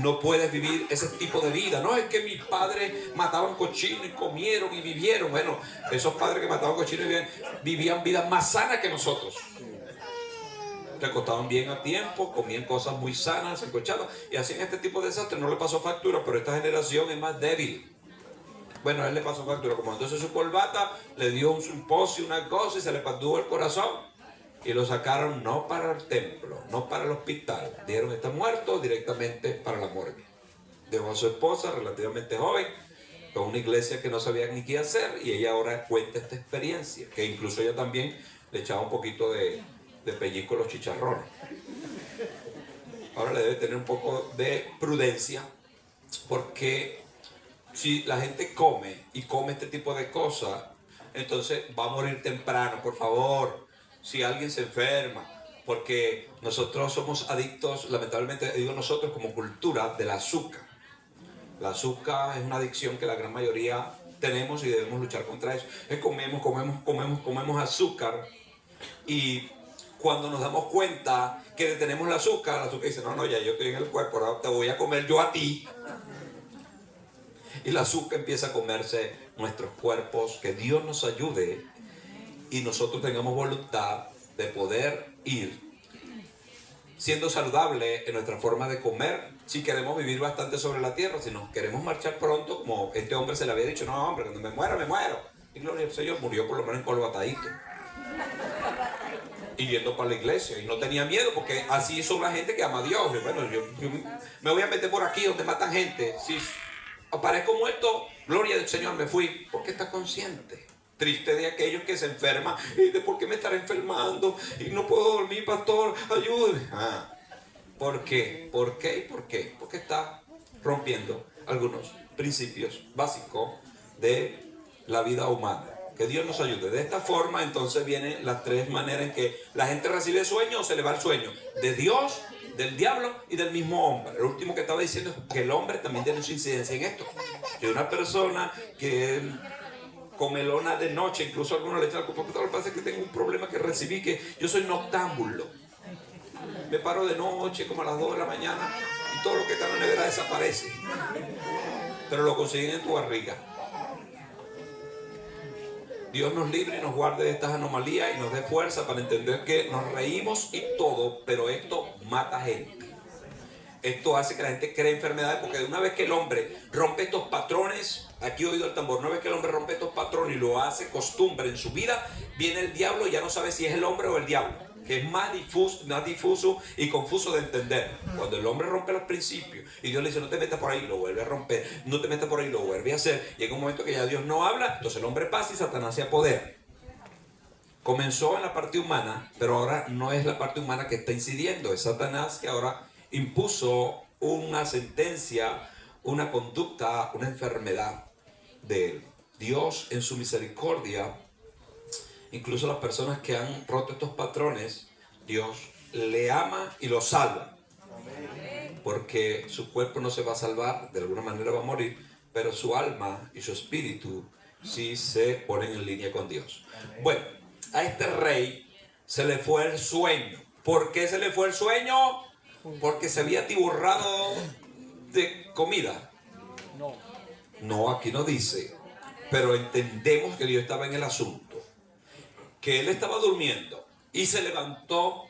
No puedes vivir ese tipo de vida. No es que mis padres mataban cochino y comieron y vivieron. Bueno, esos padres que mataban cochino y vivían vidas más sanas que nosotros. Se acostaban bien a tiempo, comían cosas muy sanas, encochadas, y hacían este tipo de desastres. No le pasó factura, pero esta generación es más débil. Bueno, a él le pasó factura, como entonces su corbata le dio un simposio, una cosa, y se le panduvo el corazón. Y lo sacaron no para el templo, no para el hospital. Dijeron, está muerto, directamente para la morgue. Dejó a su esposa, relativamente joven, con una iglesia que no sabía ni qué hacer, y ella ahora cuenta esta experiencia, que incluso ella también le echaba un poquito de pellizco a los chicharrones. Ahora le debe tener un poco de prudencia, porque si la gente come este tipo de cosas, entonces va a morir temprano. Por favor, si alguien se enferma, porque nosotros somos adictos, lamentablemente digo nosotros como cultura, del azúcar. El azúcar es una adicción que la gran mayoría tenemos y debemos luchar contra eso. Comemos azúcar, y cuando nos damos cuenta que detenemos el azúcar dice, no, ya yo estoy en el cuerpo, ahora te voy a comer yo a ti. Y el azúcar empieza a comerse nuestros cuerpos. Que Dios nos ayude y nosotros tengamos voluntad de poder ir siendo saludable en nuestra forma de comer, si queremos vivir bastante sobre la tierra. Si nos queremos marchar pronto, como este hombre se le había dicho, no hombre, cuando me muera, me muero. Y gloria al Señor, murió por lo menos encorbatadito y yendo para la iglesia, y no tenía miedo, porque así son la gente que ama a Dios. Y bueno, yo me voy a meter por aquí donde matan gente. Si aparezco muerto, gloria al Señor, me fui, porque está consciente. Triste de aquellos que se enferman, y de por qué me estaré enfermando y no puedo dormir, pastor, ayúdeme. ¿Por qué? ¿Por qué? ¿Y por qué? Porque está rompiendo algunos principios básicos de la vida humana. Que Dios nos ayude. De esta forma, entonces vienen las 3 maneras en que la gente recibe sueño o se le va el sueño: de Dios, del diablo y del mismo hombre. Lo último que estaba diciendo es que el hombre también tiene su incidencia en esto. Que una persona que comelona de noche, incluso algunos le echan la culpa, pero lo que pasa es que tengo un problema que recibí, que yo soy noctámbulo. Me paro de noche como a las 2 de la mañana y todo lo que está en la nevera desaparece. Pero lo consiguen en tu barriga. Dios nos libre y nos guarde de estas anomalías y nos dé fuerza para entender que nos reímos y todo, pero esto mata gente. Esto hace que la gente cree enfermedades, porque de una vez que el hombre rompe estos patrones, aquí he oído el tambor, una vez que el hombre rompe estos patrones y lo hace costumbre en su vida, viene el diablo y ya no sabe si es el hombre o el diablo, que es más difuso y confuso de entender. Cuando el hombre rompe los principios y Dios le dice no te metas por ahí, lo vuelve a romper, no te metas por ahí, lo vuelve a hacer, y en un momento que ya Dios no habla, entonces el hombre pasa y Satanás se apodera. Comenzó en la parte humana, pero ahora no es la parte humana que está incidiendo, es Satanás que ahora impuso una sentencia, una conducta, una enfermedad de él. Dios en su misericordia, incluso las personas que han roto estos patrones, Dios le ama y lo salva. Porque su cuerpo no se va a salvar, de alguna manera va a morir, pero su alma y su espíritu sí se ponen en línea con Dios. Bueno, a este rey se le fue el sueño. ¿Por qué se le fue el sueño? Porque se había atiborrado de comida. No, aquí no dice. Pero entendemos que Dios estaba en el asunto. Que él estaba durmiendo y se levantó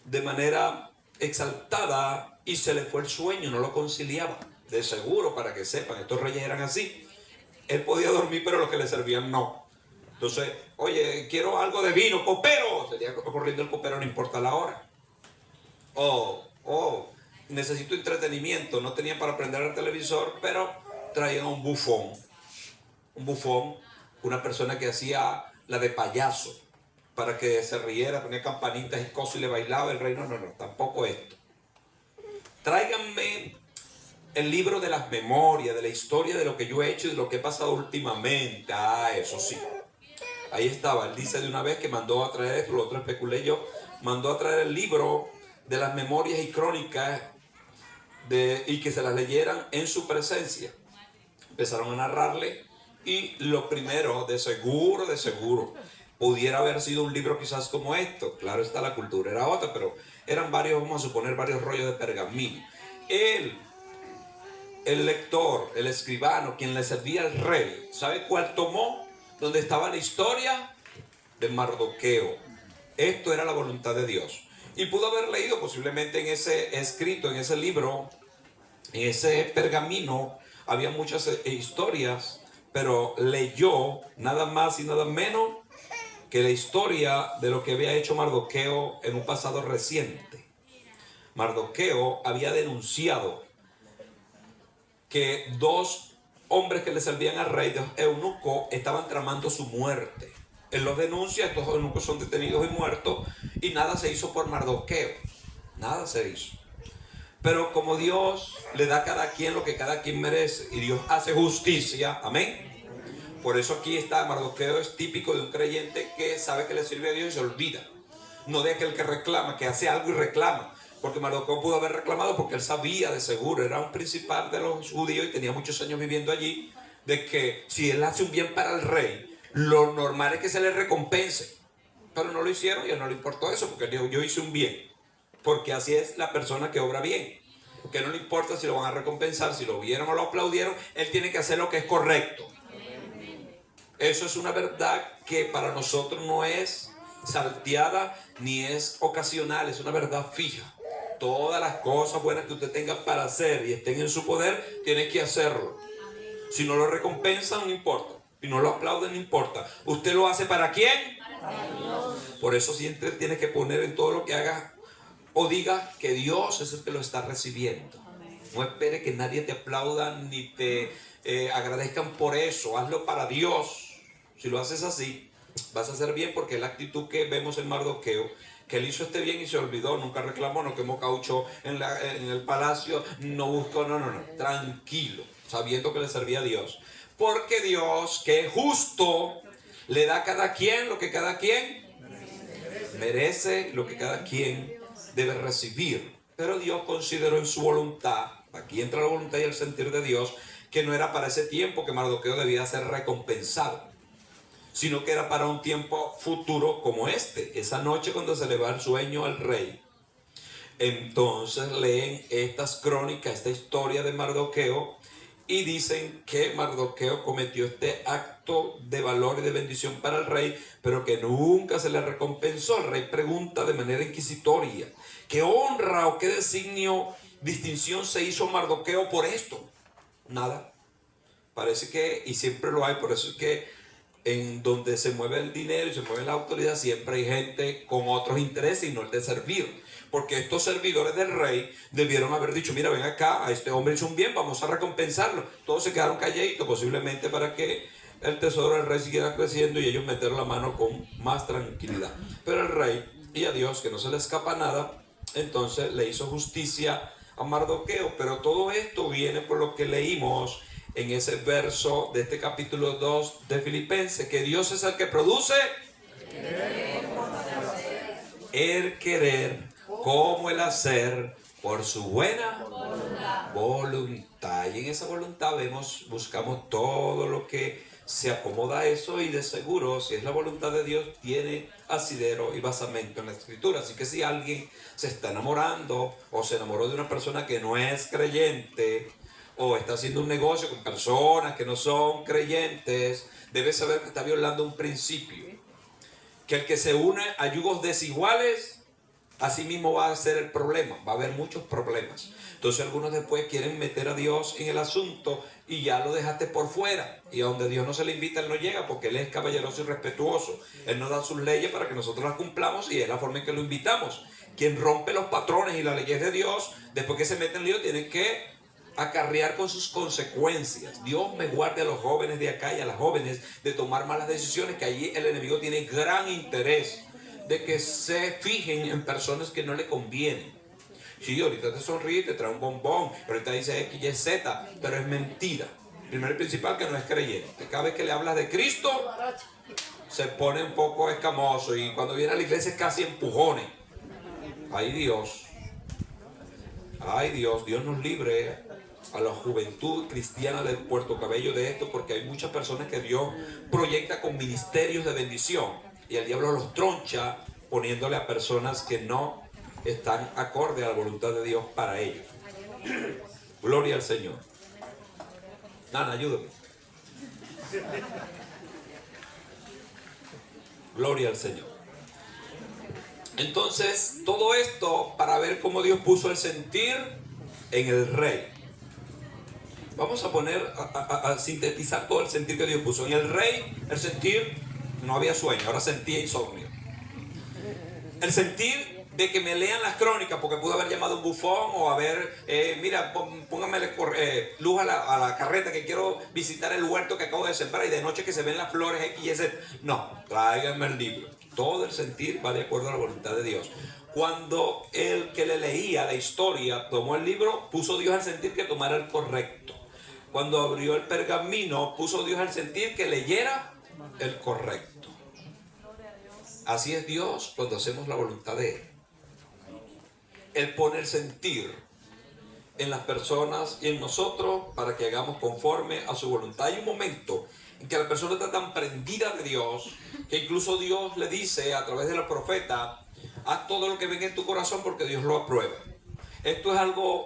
de manera exaltada y se le fue el sueño, no lo conciliaba. De seguro, para que sepan, estos reyes eran así. Él podía dormir, pero los que le servían no. Entonces, oye, quiero algo de vino, copero. Sería corriendo el copero, no importa la hora. Necesito entretenimiento. No tenían para prender el televisor, pero traían un bufón. Un bufón, una persona que hacía la de payaso, para que se riera, ponía campanitas y cosas y le bailaba el rey. No, tampoco esto. Tráiganme el libro de las memorias, de la historia de lo que yo he hecho y de lo que he pasado últimamente. Eso sí. Ahí estaba, él dice de una vez que mandó a traer esto, lo otro especulé yo, mandó a traer el libro de las memorias y crónicas y que se las leyeran en su presencia. Empezaron a narrarle y lo primero, de seguro, pudiera haber sido un libro quizás como esto. Claro está, la cultura era otra, pero eran varios, vamos a suponer, varios rollos de pergamino. El lector, el escribano, quien le servía al rey, ¿sabe cuál tomó? Donde estaba la historia de Mardoqueo. Esto era la voluntad de Dios. Y pudo haber leído posiblemente en ese escrito, en ese libro, en ese pergamino, había muchas historias, pero leyó nada más y nada menos que la historia de lo que había hecho Mardoqueo en un pasado reciente. Mardoqueo había denunciado que dos hombres que le servían al rey, de eunucos, estaban tramando su muerte. Él los denuncia, estos eunucos son detenidos y muertos, y nada se hizo por Mardoqueo. Nada se hizo. Pero como Dios le da a cada quien lo que cada quien merece, y Dios hace justicia, amén. Por eso aquí está, Mardoqueo es típico de un creyente que sabe que le sirve a Dios y se olvida. No de aquel que reclama, que hace algo y reclama. Porque Mardoqueo pudo haber reclamado porque él sabía de seguro, era un principal de los judíos y tenía muchos años viviendo allí, de que si él hace un bien para el rey, lo normal es que se le recompense. Pero no lo hicieron y a él no le importó eso, porque él dijo, yo hice un bien. Porque así es la persona que obra bien. Que no le importa si lo van a recompensar, si lo vieron o lo aplaudieron, él tiene que hacer lo que es correcto. Eso es una verdad que para nosotros no es salteada ni es ocasional, es una verdad fija. Todas las cosas buenas que usted tenga para hacer y estén en su poder, tiene que hacerlo. Si no lo recompensan, no importa. Si no lo aplauden, no importa. ¿Usted lo hace para quién? Para Dios. Por eso siempre tiene que poner en todo lo que haga o diga que Dios es el que lo está recibiendo. No espere que nadie te aplauda ni te agradezcan por eso. Hazlo para Dios. Si lo haces así, vas a hacer bien, porque es la actitud que vemos en Mardoqueo, que él hizo este bien y se olvidó, nunca reclamó, no quemó caucho en el palacio, no buscó, no, tranquilo, sabiendo que le servía a Dios. Porque Dios, que es justo, le da a cada quien lo que cada quien merece, lo que cada quien debe recibir. Pero Dios consideró en su voluntad, aquí entra la voluntad y el sentir de Dios, que no era para ese tiempo que Mardoqueo debía ser recompensado, sino que era para un tiempo futuro como este. Esa noche, cuando se le va el sueño al rey, entonces leen estas crónicas, esta historia de Mardoqueo, y dicen que Mardoqueo cometió este acto de valor y de bendición para el rey, pero que nunca se le recompensó. El rey pregunta de manera inquisitoria, ¿qué honra o qué designio distinción se hizo Mardoqueo por esto? Nada. Parece que, y siempre lo hay, por eso es que en donde se mueve el dinero y se mueve la autoridad, siempre hay gente con otros intereses y no el de servir. Porque estos servidores del rey debieron haber dicho: mira, ven acá, a este hombre hizo un bien, vamos a recompensarlo. Todos se quedaron calladitos, posiblemente para que el tesoro del rey siguiera creciendo y ellos meter la mano con más tranquilidad. Pero el rey, y a Dios que no se le escapa nada, entonces le hizo justicia a Mardoqueo. Pero todo esto viene por lo que leímos en ese verso de este capítulo 2 de Filipenses, que Dios es el que produce el querer como el hacer por su buena voluntad. Y en esa voluntad buscamos todo lo que se acomoda a eso, y de seguro, si es la voluntad de Dios, tiene asidero y basamento en la Escritura. Así que si alguien se está enamorando o se enamoró de una persona que no es creyente, o está haciendo un negocio con personas que no son creyentes, debe saber que está violando un principio, que el que se une a yugos desiguales, así mismo va a ser el problema, va a haber muchos problemas. Entonces algunos después quieren meter a Dios en el asunto y ya lo dejaste por fuera, y a donde Dios no se le invita, Él no llega, porque Él es caballeroso y respetuoso. Él nos da sus leyes para que nosotros las cumplamos, y es la forma en que lo invitamos. Quien rompe los patrones y las leyes de Dios, después que se mete en lío, tiene que acarrear con sus consecuencias. Dios me guarde a los jóvenes de acá y a las jóvenes de tomar malas decisiones, que allí el enemigo tiene gran interés de que se fijen en personas que no le convienen. Sí, ahorita te sonríe, te trae un bombón, ahorita dice X, Y, Z, pero es mentira. Primero y principal, que no es creyente. Cada vez que le hablas de Cristo, se pone un poco escamoso, y cuando viene a la iglesia es casi empujones. Ay Dios, Dios nos libre a la juventud cristiana del Puerto Cabello de esto, porque hay muchas personas que Dios proyecta con ministerios de bendición, y el diablo los troncha poniéndole a personas que no están acorde a la voluntad de Dios para ellos. Gloria al Señor. Nana, ayúdame. Gloria al Señor. Entonces, todo esto para ver cómo Dios puso el sentir en el rey. Vamos a poner, a sintetizar todo el sentir que Dios puso. En el rey, el sentir, no había sueño, ahora sentía insomnio. El sentir de que me lean las crónicas, porque pudo haber llamado un bufón, o haber, mira, póngame luz a la carreta, que quiero visitar el huerto que acabo de sembrar, y de noche que se ven las flores X, Y, Z. No, tráiganme el libro. Todo el sentir va de acuerdo a la voluntad de Dios. Cuando el que le leía la historia tomó el libro, puso Dios al sentir que tomara el correcto. Cuando abrió el pergamino, puso Dios al sentir que leyera el correcto. Así es Dios cuando hacemos la voluntad de Él. Él pone el sentir en las personas y en nosotros para que hagamos conforme a su voluntad. Hay un momento en que la persona está tan prendida de Dios que incluso Dios le dice a través de los profetas: haz todo lo que venga en tu corazón, porque Dios lo aprueba. ¿Esto es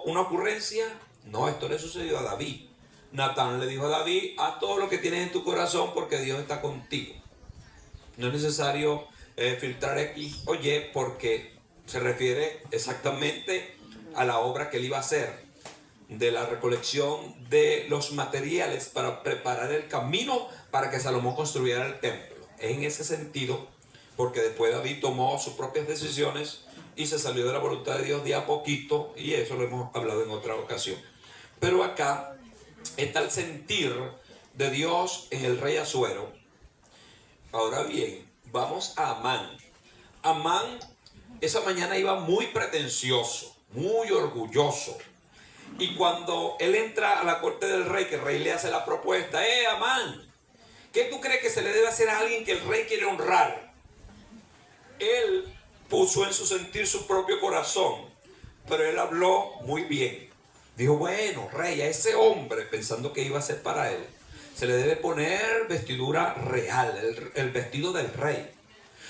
una ocurrencia? No, esto le sucedió a David. Natán le dijo a David: haz todo lo que tienes en tu corazón, porque Dios está contigo. No es necesario filtrar X o Y, porque se refiere exactamente a la obra que él iba a hacer, de la recolección de los materiales para preparar el camino para que Salomón construyera el templo. En ese sentido, porque después David tomó sus propias decisiones y se salió de la voluntad de Dios de a poquito, y eso lo hemos hablado en otra ocasión. Pero acá está el sentir de Dios en el rey Asuero. Ahora bien, vamos a Amán. Amán esa mañana iba muy pretencioso, muy orgulloso. Y cuando él entra a la corte del rey, que el rey le hace la propuesta: Amán, ¿qué tú crees que se le debe hacer a alguien que el rey quiere honrar? Él puso en su sentir su propio corazón, pero él habló muy bien. Dijo: bueno, rey, a ese hombre, pensando que iba a ser para él, se le debe poner vestidura real, el vestido del rey.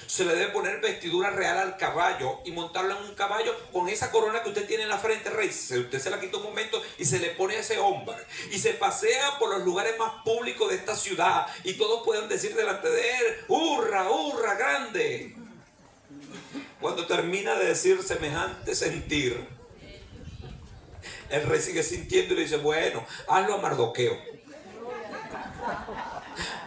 Se le debe poner vestidura real al caballo y montarlo en un caballo con esa corona que usted tiene en la frente, rey. Usted se la quita un momento y se le pone a ese hombre, y se pasea por los lugares más públicos de esta ciudad, y todos pueden decir delante de él: ¡hurra, hurra, grande! Cuando termina de decir semejante sentir, el rey sigue sintiendo y le dice, bueno, hazlo a Mardoqueo.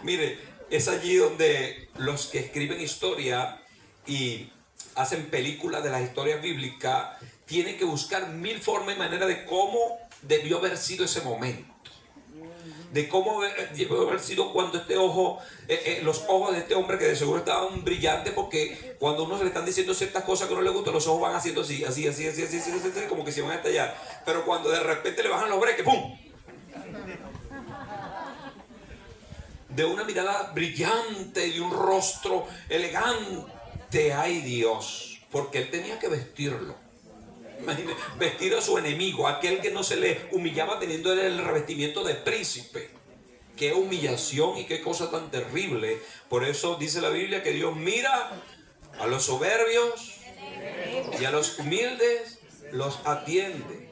Mire, es allí donde los que escriben historia y hacen películas de las historias bíblicas tienen que buscar mil formas y maneras de cómo debió haber sido ese momento. De cómo debió haber sido cuando este ojo, los ojos de este hombre que de seguro estaban brillantes, porque cuando uno se le están diciendo ciertas cosas que no le gustan, los ojos van haciendo así, como que se van a estallar. Pero cuando de repente le bajan los breques, ¡pum! De una mirada brillante y de un rostro elegante, ¡ay Dios! Porque él tenía que vestirlo. Imagínate, vestir a su enemigo, aquel que no se le humillaba teniendo el revestimiento de príncipe. Qué humillación y qué cosa tan terrible. Por eso dice la Biblia que Dios mira a los soberbios y a los humildes los atiende.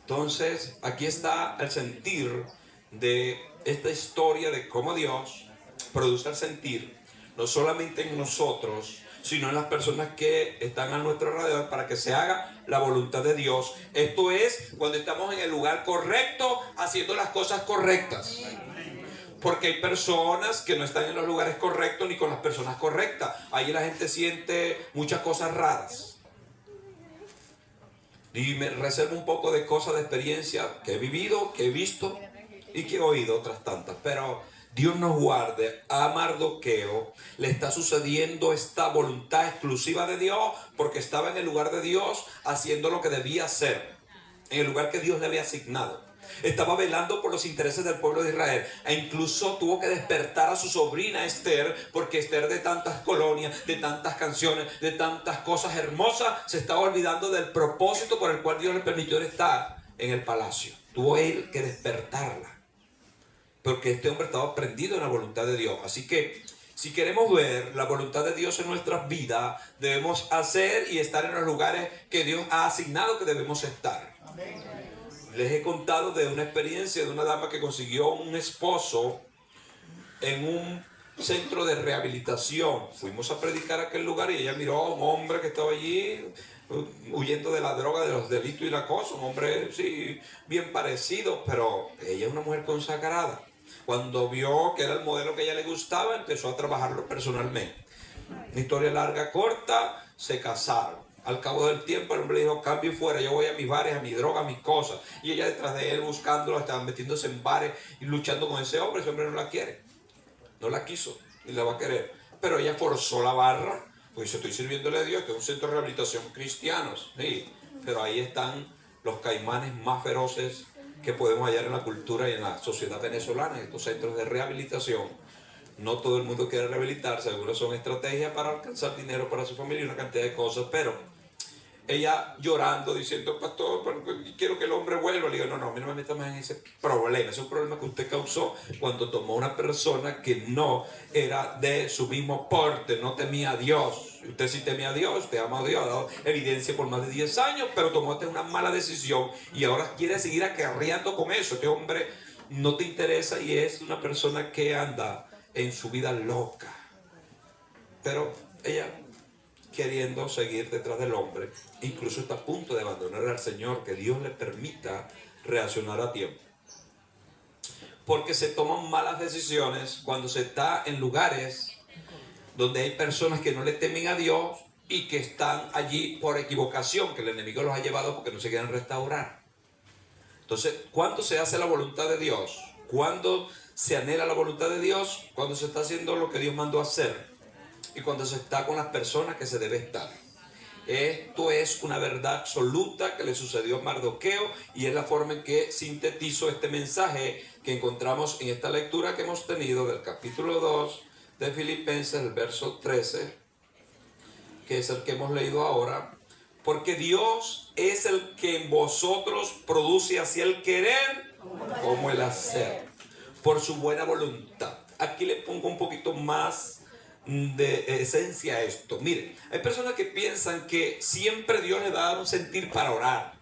Entonces aquí está el sentir de esta historia de cómo Dios produce el sentir no solamente en nosotros, sino en las personas que están a nuestro alrededor, para que se haga la voluntad de Dios. Esto es cuando estamos en el lugar correcto, haciendo las cosas correctas. Porque hay personas que no están en los lugares correctos ni con las personas correctas. Ahí la gente siente muchas cosas raras. Y me reservo un poco de cosas de experiencia que he vivido, que he visto y que he oído otras tantas. Pero Dios nos guarde. A Mardoqueo le está sucediendo esta voluntad exclusiva de Dios, porque estaba en el lugar de Dios haciendo lo que debía hacer, en el lugar que Dios le había asignado. Estaba velando por los intereses del pueblo de Israel, e incluso tuvo que despertar a su sobrina Esther, porque Esther, de tantas colonias, de tantas canciones, de tantas cosas hermosas, se estaba olvidando del propósito por el cual Dios le permitió estar en el palacio. Tuvo él que despertarla, porque este hombre estaba prendido en la voluntad de Dios. Así que si queremos ver la voluntad de Dios en nuestras vidas, debemos hacer y estar en los lugares que Dios ha asignado que debemos estar. Amén. Les he contado de una experiencia de una dama que consiguió un esposo en un centro de rehabilitación. Fuimos a predicar a aquel lugar y ella miró a un hombre que estaba allí huyendo de la droga, de los delitos y la cosa. Un hombre, sí, bien parecido, pero ella es una mujer consagrada. Cuando vio que era el modelo que a ella le gustaba, empezó a trabajarlo personalmente. Una historia larga, corta, se casaron. Al cabo del tiempo el hombre le dijo, cambio fuera, yo voy a mis bares, a mi droga, a mis cosas. Y ella detrás de él buscándolo, estaban metiéndose en bares y luchando con ese hombre no la quiere. No la quiso, ni la va a querer. Pero ella forzó la barra, pues estoy sirviéndole a Dios, que es un centro de rehabilitación cristianos. Sí, pero ahí están los caimanes más feroces que podemos hallar en la cultura y en la sociedad venezolana, en estos centros de rehabilitación. No todo el mundo quiere rehabilitarse, algunos son estrategias para alcanzar dinero para su familia y una cantidad de cosas, pero ella llorando, diciendo, pastor, quiero que el hombre vuelva. Le digo, no, a mí no me metas más en ese problema. Es un problema que usted causó cuando tomó una persona que no era de su mismo porte, no temía a Dios. Usted sí temía a Dios, usted ama a Dios, ha dado evidencia por más de 10 años, pero tomaste una mala decisión y ahora quiere seguir acarreando con eso. Este hombre no te interesa y es una persona que anda en su vida loca. Pero ella, queriendo seguir detrás del hombre, incluso está a punto de abandonar al Señor, que Dios le permita reaccionar a tiempo. Porque se toman malas decisiones cuando se está en lugares donde hay personas que no le temen a Dios y que están allí por equivocación, que el enemigo los ha llevado porque no se quieren restaurar. Entonces, ¿cuándo se hace la voluntad de Dios? ¿Cuándo se anhela la voluntad de Dios? Cuando se está haciendo lo que Dios mandó hacer y cuando se está con las personas que se debe estar. Esto es una verdad absoluta que le sucedió a Mardoqueo y es la forma en que sintetizo este mensaje que encontramos en esta lectura que hemos tenido del capítulo 2 de Filipenses, el verso 13, que es el que hemos leído ahora. Porque Dios es el que en vosotros produce así el querer como el hacer, por su buena voluntad. Aquí le pongo un poquito más de esencia a esto. Miren, hay personas que piensan que siempre Dios les va a dar un sentir para orar.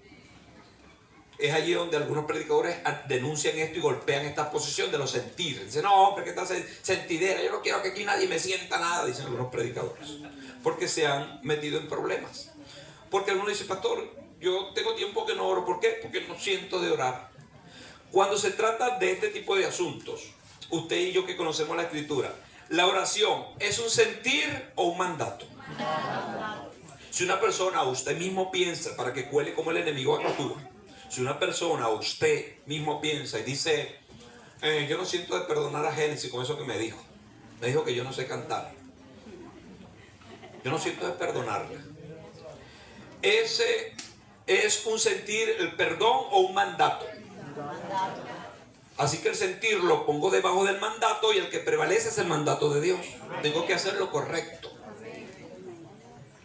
Es allí donde algunos predicadores denuncian esto y golpean esta posición de los sentidos. Dicen, no, hombre, que esta sentidera, yo no quiero que aquí nadie me sienta nada, dicen algunos predicadores, porque se han metido en problemas. Porque algunos dicen, pastor, yo tengo tiempo que no oro. ¿Por qué? Porque no siento de orar. Cuando se trata de este tipo de asuntos, usted y yo que conocemos la Escritura, la oración ¿es un sentir o un mandato? Si una persona o usted mismo piensa, para que cuele como el enemigo actúa, si una persona o usted mismo piensa y dice, yo no siento de perdonar a Génesis con eso que me dijo que yo no sé cantar, yo no siento de perdonarle, ese es un sentir, el perdón, o un mandato. Así que el sentir lo pongo debajo del mandato, y el que prevalece es el mandato de Dios. Tengo que hacer lo correcto.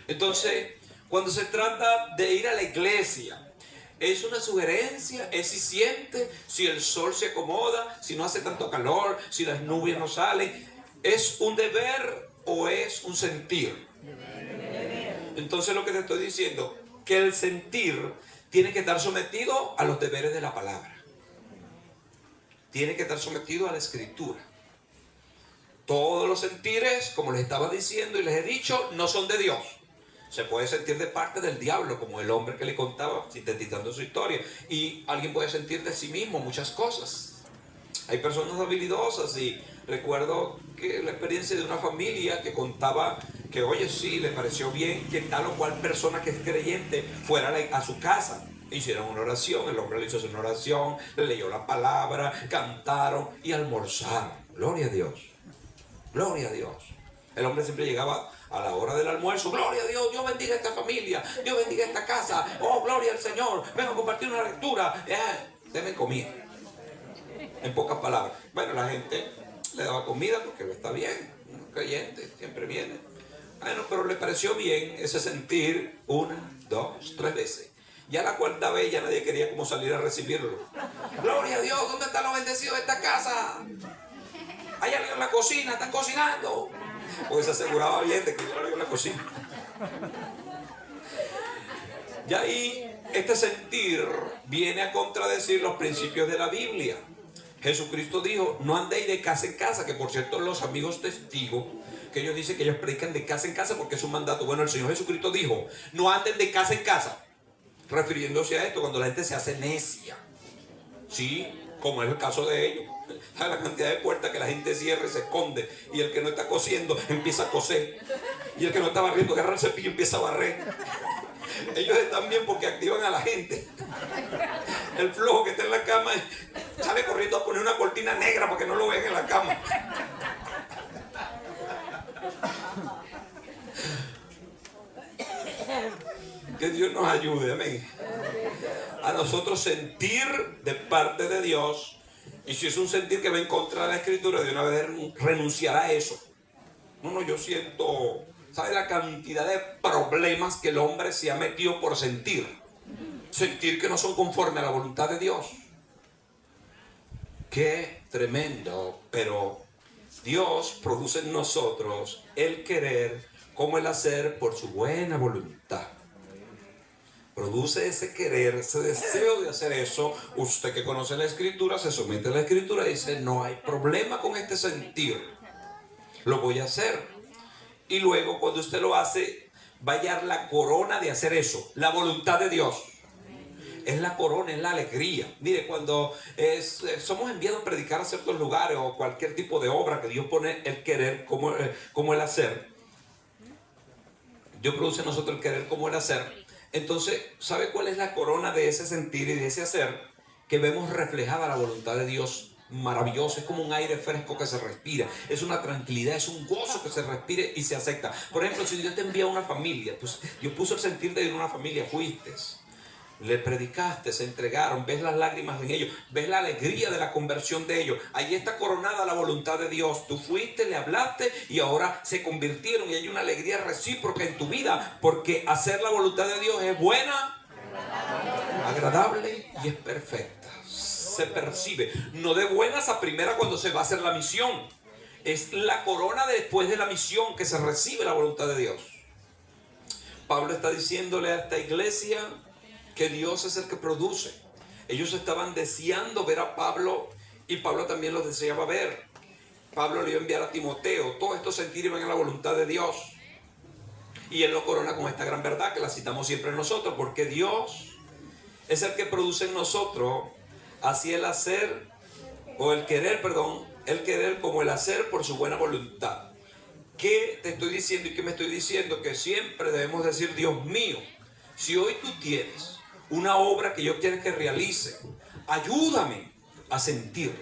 Entonces, cuando se trata de ir a la iglesia, es una sugerencia, es si siente, si el sol se acomoda, si no hace tanto calor, si las nubes no salen. ¿Es un deber o es un sentir? Entonces lo que te estoy diciendo, que el sentir tiene que estar sometido a los deberes de la palabra. Tiene que estar sometido a la Escritura. Todos los sentires, como les estaba diciendo y les he dicho, no son de Dios. Se puede sentir de parte del diablo, como el hombre que le contaba, sintetizando su historia. Y alguien puede sentir de sí mismo muchas cosas. Hay personas habilidosas, y recuerdo que la experiencia de una familia que contaba que, oye, sí, le pareció bien que tal o cual persona que es creyente fuera a su casa. Hicieron una oración, el hombre le hizo una oración, le leyó la palabra, cantaron y almorzaron. Gloria a Dios. Gloria a Dios. El hombre siempre llegaba a la hora del almuerzo. Gloria a Dios, Dios bendiga a esta familia, Dios bendiga a esta casa. Oh, gloria al Señor, vengo a compartir una lectura. Deme comida. En pocas palabras. Bueno, la gente le daba comida porque lo está bien. Un creyente siempre viene. Bueno, pero le pareció bien ese sentir 1, 2, 3 veces. Ya la cuarta vez ya nadie quería como salir a recibirlo. Gloria a Dios, ¿dónde están los bendecidos de esta casa? Hay alguien en la cocina, están cocinando. Porque se aseguraba bien de que yo alguien en la cocina. Y ahí este sentir viene a contradecir los principios de la Biblia. Jesucristo dijo, no andéis de casa en casa, que por cierto los amigos testigos, que ellos dicen que ellos predican de casa en casa porque es un mandato. Bueno, el Señor Jesucristo dijo, no anden de casa en casa, refiriéndose a esto cuando la gente se hace necia. Sí, como es el caso de ellos. A la cantidad de puertas que la gente cierra y se esconde, y el que no está cosiendo empieza a coser, y el que no está barriendo agarra el cepillo y empieza a barrer. Ellos están bien porque activan a la gente. El flojo que está en la cama sale corriendo a poner una cortina negra para que no lo vean en la cama. Que Dios nos ayude, amén. A nosotros sentir de parte de Dios, y si es un sentir que va en contra de la Escritura, de una vez renunciar a eso. No, yo siento, ¿sabe la cantidad de problemas que el hombre se ha metido por sentir? Sentir que no son conforme a la voluntad de Dios. Qué tremendo, pero Dios produce en nosotros el querer como el hacer por su buena voluntad. Produce ese querer, ese deseo de hacer eso. Usted que conoce la Escritura, se somete a la Escritura y dice, no hay problema con este sentir, lo voy a hacer. Y luego cuando usted lo hace, va a hallar la corona de hacer eso, la voluntad de Dios. Es la corona, es la alegría. Mire, cuando somos enviados a predicar a ciertos lugares o cualquier tipo de obra que Dios pone el querer como el hacer, Dios produce en nosotros el querer como el hacer. Entonces, ¿sabe cuál es la corona de ese sentir y de ese hacer? Que vemos reflejada la voluntad de Dios maravillosa. Es como un aire fresco que se respira, es una tranquilidad, es un gozo que se respire y se acepta. Por ejemplo, si Dios te envía a una familia, pues Dios puso el sentir de ir a una familia, fuiste, le predicaste, se entregaron, ves las lágrimas en ellos, ves la alegría de la conversión de ellos. Ahí está coronada la voluntad de Dios. Tú fuiste, le hablaste y ahora se convirtieron, y hay una alegría recíproca en tu vida, porque hacer la voluntad de Dios es buena, agradable y es perfecta. Se percibe, no de buenas a primera cuando se va a hacer la misión. Es la corona después de la misión que se recibe la voluntad de Dios. Pablo está diciéndole a esta iglesia que Dios es el que produce. Ellos estaban deseando ver a Pablo, y Pablo también los deseaba ver. Pablo le iba a enviar a Timoteo. Todos estos sentidos iban en la voluntad de Dios. Y Él lo corona con esta gran verdad que la citamos siempre nosotros, porque Dios es el que produce en nosotros así el hacer, o el querer, perdón, el querer como el hacer por su buena voluntad. ¿Qué te estoy diciendo y qué me estoy diciendo? Que siempre debemos decir, Dios mío, si hoy tú tienes una obra que yo quiero que realice, ayúdame a sentirla,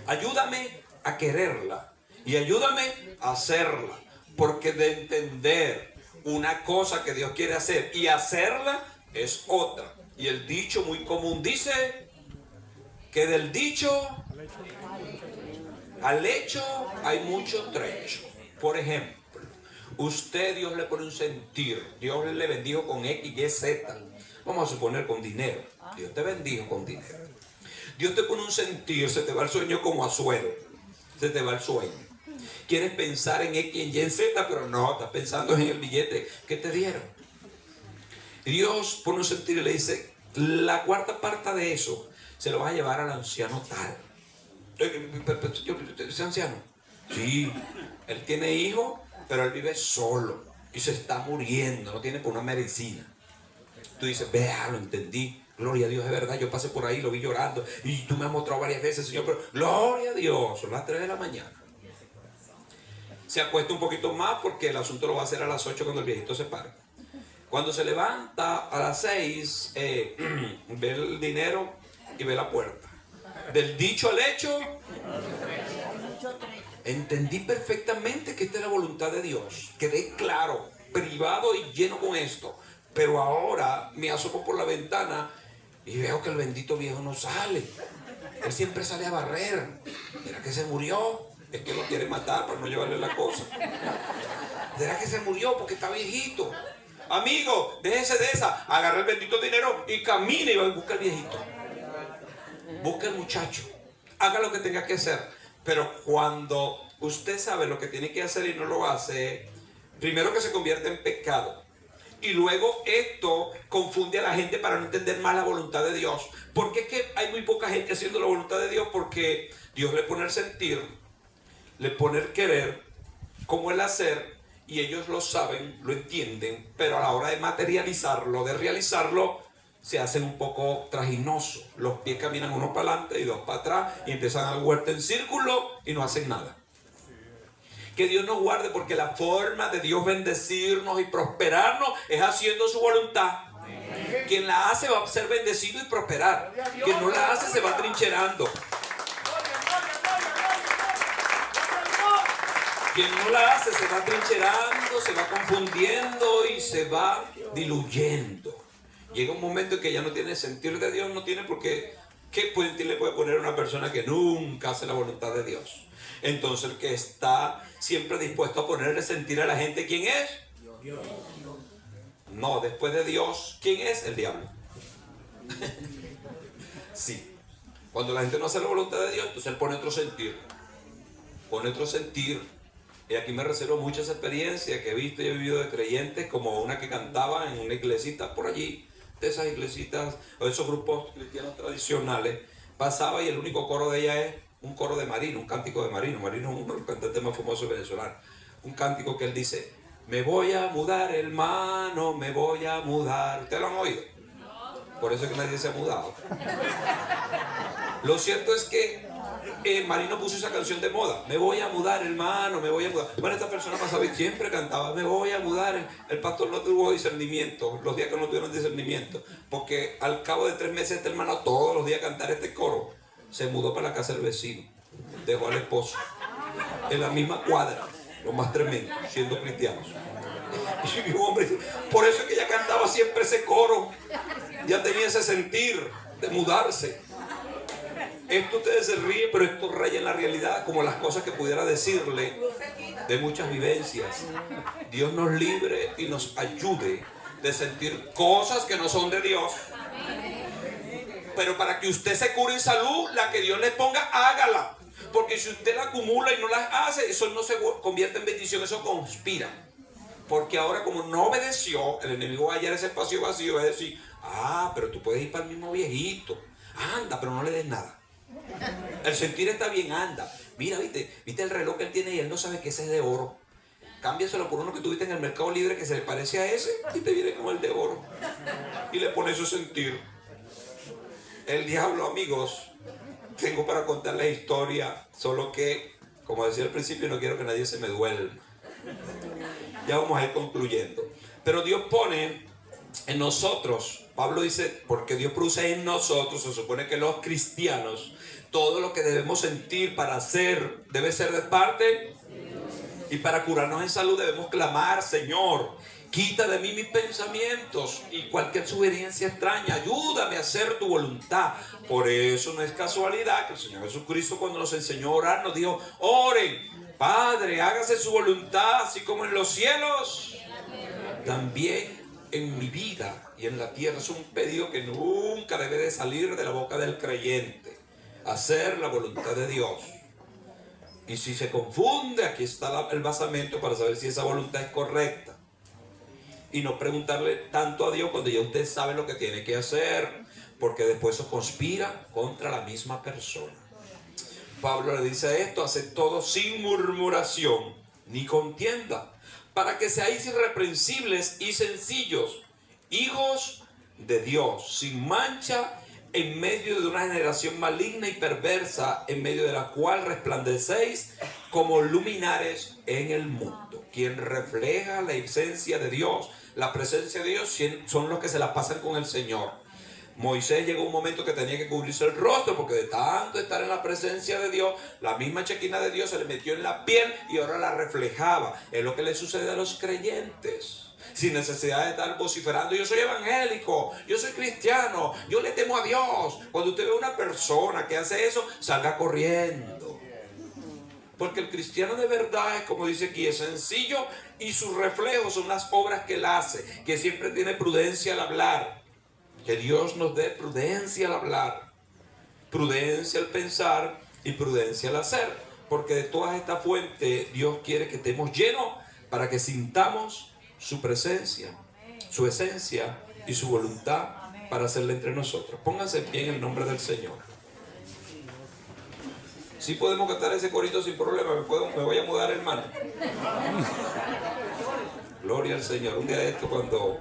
ayúdame a quererla y ayúdame a hacerla, porque de entender una cosa que Dios quiere hacer y hacerla es otra. Y el dicho muy común dice que del dicho al hecho hay mucho trecho. Por ejemplo, usted, Dios le pone un sentir, Dios le bendijo con X, Y, Z. Vamos a suponer con dinero. Dios te bendijo con dinero. Dios te pone un sentir, se te va el sueño como a suelo. Se te va el sueño. Quieres pensar en X, Y, Z, pero no, estás pensando en el billete que te dieron. Dios pone un sentir y le dice, la cuarta parte de eso se lo vas a llevar al anciano tal. ¿Ese anciano? Sí, él tiene hijos, pero él vive solo y se está muriendo, no tiene por una medicina. Tú dices, vea, lo entendí, gloria a Dios, es verdad, yo pasé por ahí, lo vi llorando y tú me has mostrado varias veces, Señor, pero gloria a Dios, son las 3 de la mañana. Se acuesta un poquito más porque el asunto lo va a hacer a las 8 cuando el viejito se pare. Cuando se levanta a las 6, ve el dinero y ve la puerta. Del dicho al hecho, entendí perfectamente que esta es la voluntad de Dios. Quedé claro, privado y lleno con esto. Pero ahora me asomo por la ventana y veo que el bendito viejo no sale. Él siempre sale a barrer. ¿Será que se murió? Es que lo quiere matar para no llevarle la cosa. ¿Será que se murió porque está viejito? Amigo, déjese de esa. Agarra el bendito dinero y camina y va a buscar al viejito. Busca al muchacho. Haga lo que tenga que hacer. Pero cuando usted sabe lo que tiene que hacer y no lo hace, primero que se convierte en pecado. Y luego esto confunde a la gente para no entender más la voluntad de Dios. Porque es que hay muy poca gente haciendo la voluntad de Dios, porque Dios le pone el sentir, le pone el querer, como el hacer, y ellos lo saben, lo entienden, pero a la hora de materializarlo, de realizarlo, se hacen un poco trajinosos. Los pies caminan uno para adelante y dos para atrás y empiezan a vuelta en círculo y no hacen nada. Que Dios nos guarde, porque la forma de Dios bendecirnos y prosperarnos es haciendo su voluntad. Quien la hace va a ser bendecido y prosperar. Quien no la hace se va trincherando. Quien no la hace se va trincherando, se va confundiendo y se va diluyendo. Llega un momento en que ya no tiene sentir de Dios, no tiene por qué. ¿Qué le puede poner a una persona que nunca hace la voluntad de Dios? Entonces el que está siempre dispuesto a ponerle sentir a la gente, ¿quién es? Dios. No, después de Dios, ¿quién es? El diablo. Sí. Cuando la gente no hace la voluntad de Dios, entonces él pone otro sentir. Pone otro sentir. Y aquí me reservo muchas experiencias que he visto y he vivido de creyentes, como una que cantaba en una iglesita por allí, de esas iglesitas o esos grupos cristianos tradicionales, pasaba y el único coro de ella es un coro de Marino, un cántico de Marino. Marino es uno de los cantantes más famosos venezolanos. Un cántico que él dice, me voy a mudar, hermano, me voy a mudar. ¿Ustedes lo han oído? Por eso es que nadie se ha mudado. Lo cierto es que Marino puso esa canción de moda. Me voy a mudar, hermano, me voy a mudar. Bueno, esta persona pasaba y siempre cantaba, me voy a mudar. El pastor no tuvo discernimiento, los días que no tuvieron discernimiento, porque al cabo de 3 meses este hermano todos los días cantar este coro. Se mudó para la casa del vecino, dejó al esposo en la misma cuadra, lo más tremendo, siendo cristianos. Y un hombre, por eso es que ella cantaba siempre ese coro, ya tenía ese sentir de mudarse. Esto ustedes se ríen, pero esto raya en la realidad, como las cosas que pudiera decirle de muchas vivencias. Dios nos libre y nos ayude de sentir cosas que no son de Dios. Pero para que usted se cure en salud, la que Dios le ponga, hágala. Porque si usted la acumula y no la hace, eso no se convierte en bendición, eso conspira. Porque ahora, como no obedeció, el enemigo va a hallar ese espacio vacío, va a decir, pero tú puedes ir para el mismo viejito. Anda, pero no le des nada. El sentir está bien, anda. Mira, ¿viste el reloj que él tiene y él no sabe que ese es de oro? cámbiaselo por uno que tuviste en el Mercado Libre que se le parece a ese y te viene con el de oro. Y le pone su sentido. El diablo, amigos, tengo para contar la historia, solo que, como decía al principio, no quiero que nadie se me duele. Ya vamos a ir concluyendo. Pero Dios pone en nosotros, Pablo dice, porque Dios produce en nosotros, se supone que los cristianos, todo lo que debemos sentir para hacer, debe ser de parte. Y para curarnos en salud debemos clamar: Señor, quita de mí mis pensamientos y cualquier sugerencia extraña, ayúdame a hacer tu voluntad. Por eso no es casualidad que el Señor Jesucristo, cuando nos enseñó a orar, nos dijo: oren, Padre, hágase su voluntad, así como en los cielos, también en mi vida y en la tierra. Es un pedido que nunca debe de salir de la boca del creyente: hacer la voluntad de Dios. Y si se confunde, aquí está el basamento para saber si esa voluntad es correcta. Y no preguntarle tanto a Dios cuando ya usted sabe lo que tiene que hacer, porque después eso conspira contra la misma persona. Pablo le dice esto: haced todo sin murmuración ni contienda, para que seáis irreprensibles y sencillos, hijos de Dios, sin mancha, en medio de una generación maligna y perversa, en medio de la cual resplandecéis como luminares en el mundo. Quien refleja la esencia de Dios, la presencia de Dios, son los que se la pasan con el Señor. Moisés llegó un momento que tenía que cubrirse el rostro, porque de tanto estar en la presencia de Dios, la misma chequina de Dios se le metió en la piel y ahora la reflejaba. Es lo que le sucede a los creyentes. Sin necesidad de estar vociferando: yo soy evangélico, yo soy cristiano, yo le temo a Dios. Cuando usted ve a una persona que hace eso, salga corriendo. Porque el cristiano de verdad es, como dice aquí, es sencillo, y sus reflejos son las obras que él hace, que siempre tiene prudencia al hablar. Que Dios nos dé prudencia al hablar, prudencia al pensar y prudencia al hacer. Porque de todas estas fuentes Dios quiere que estemos llenos para que sintamos su presencia, su esencia y su voluntad para hacerla entre nosotros. Pónganse en pie en el nombre del Señor. Si podemos cantar ese corito sin problema. Me voy a mudar, hermano. Gloria al Señor. Un día de esto, cuando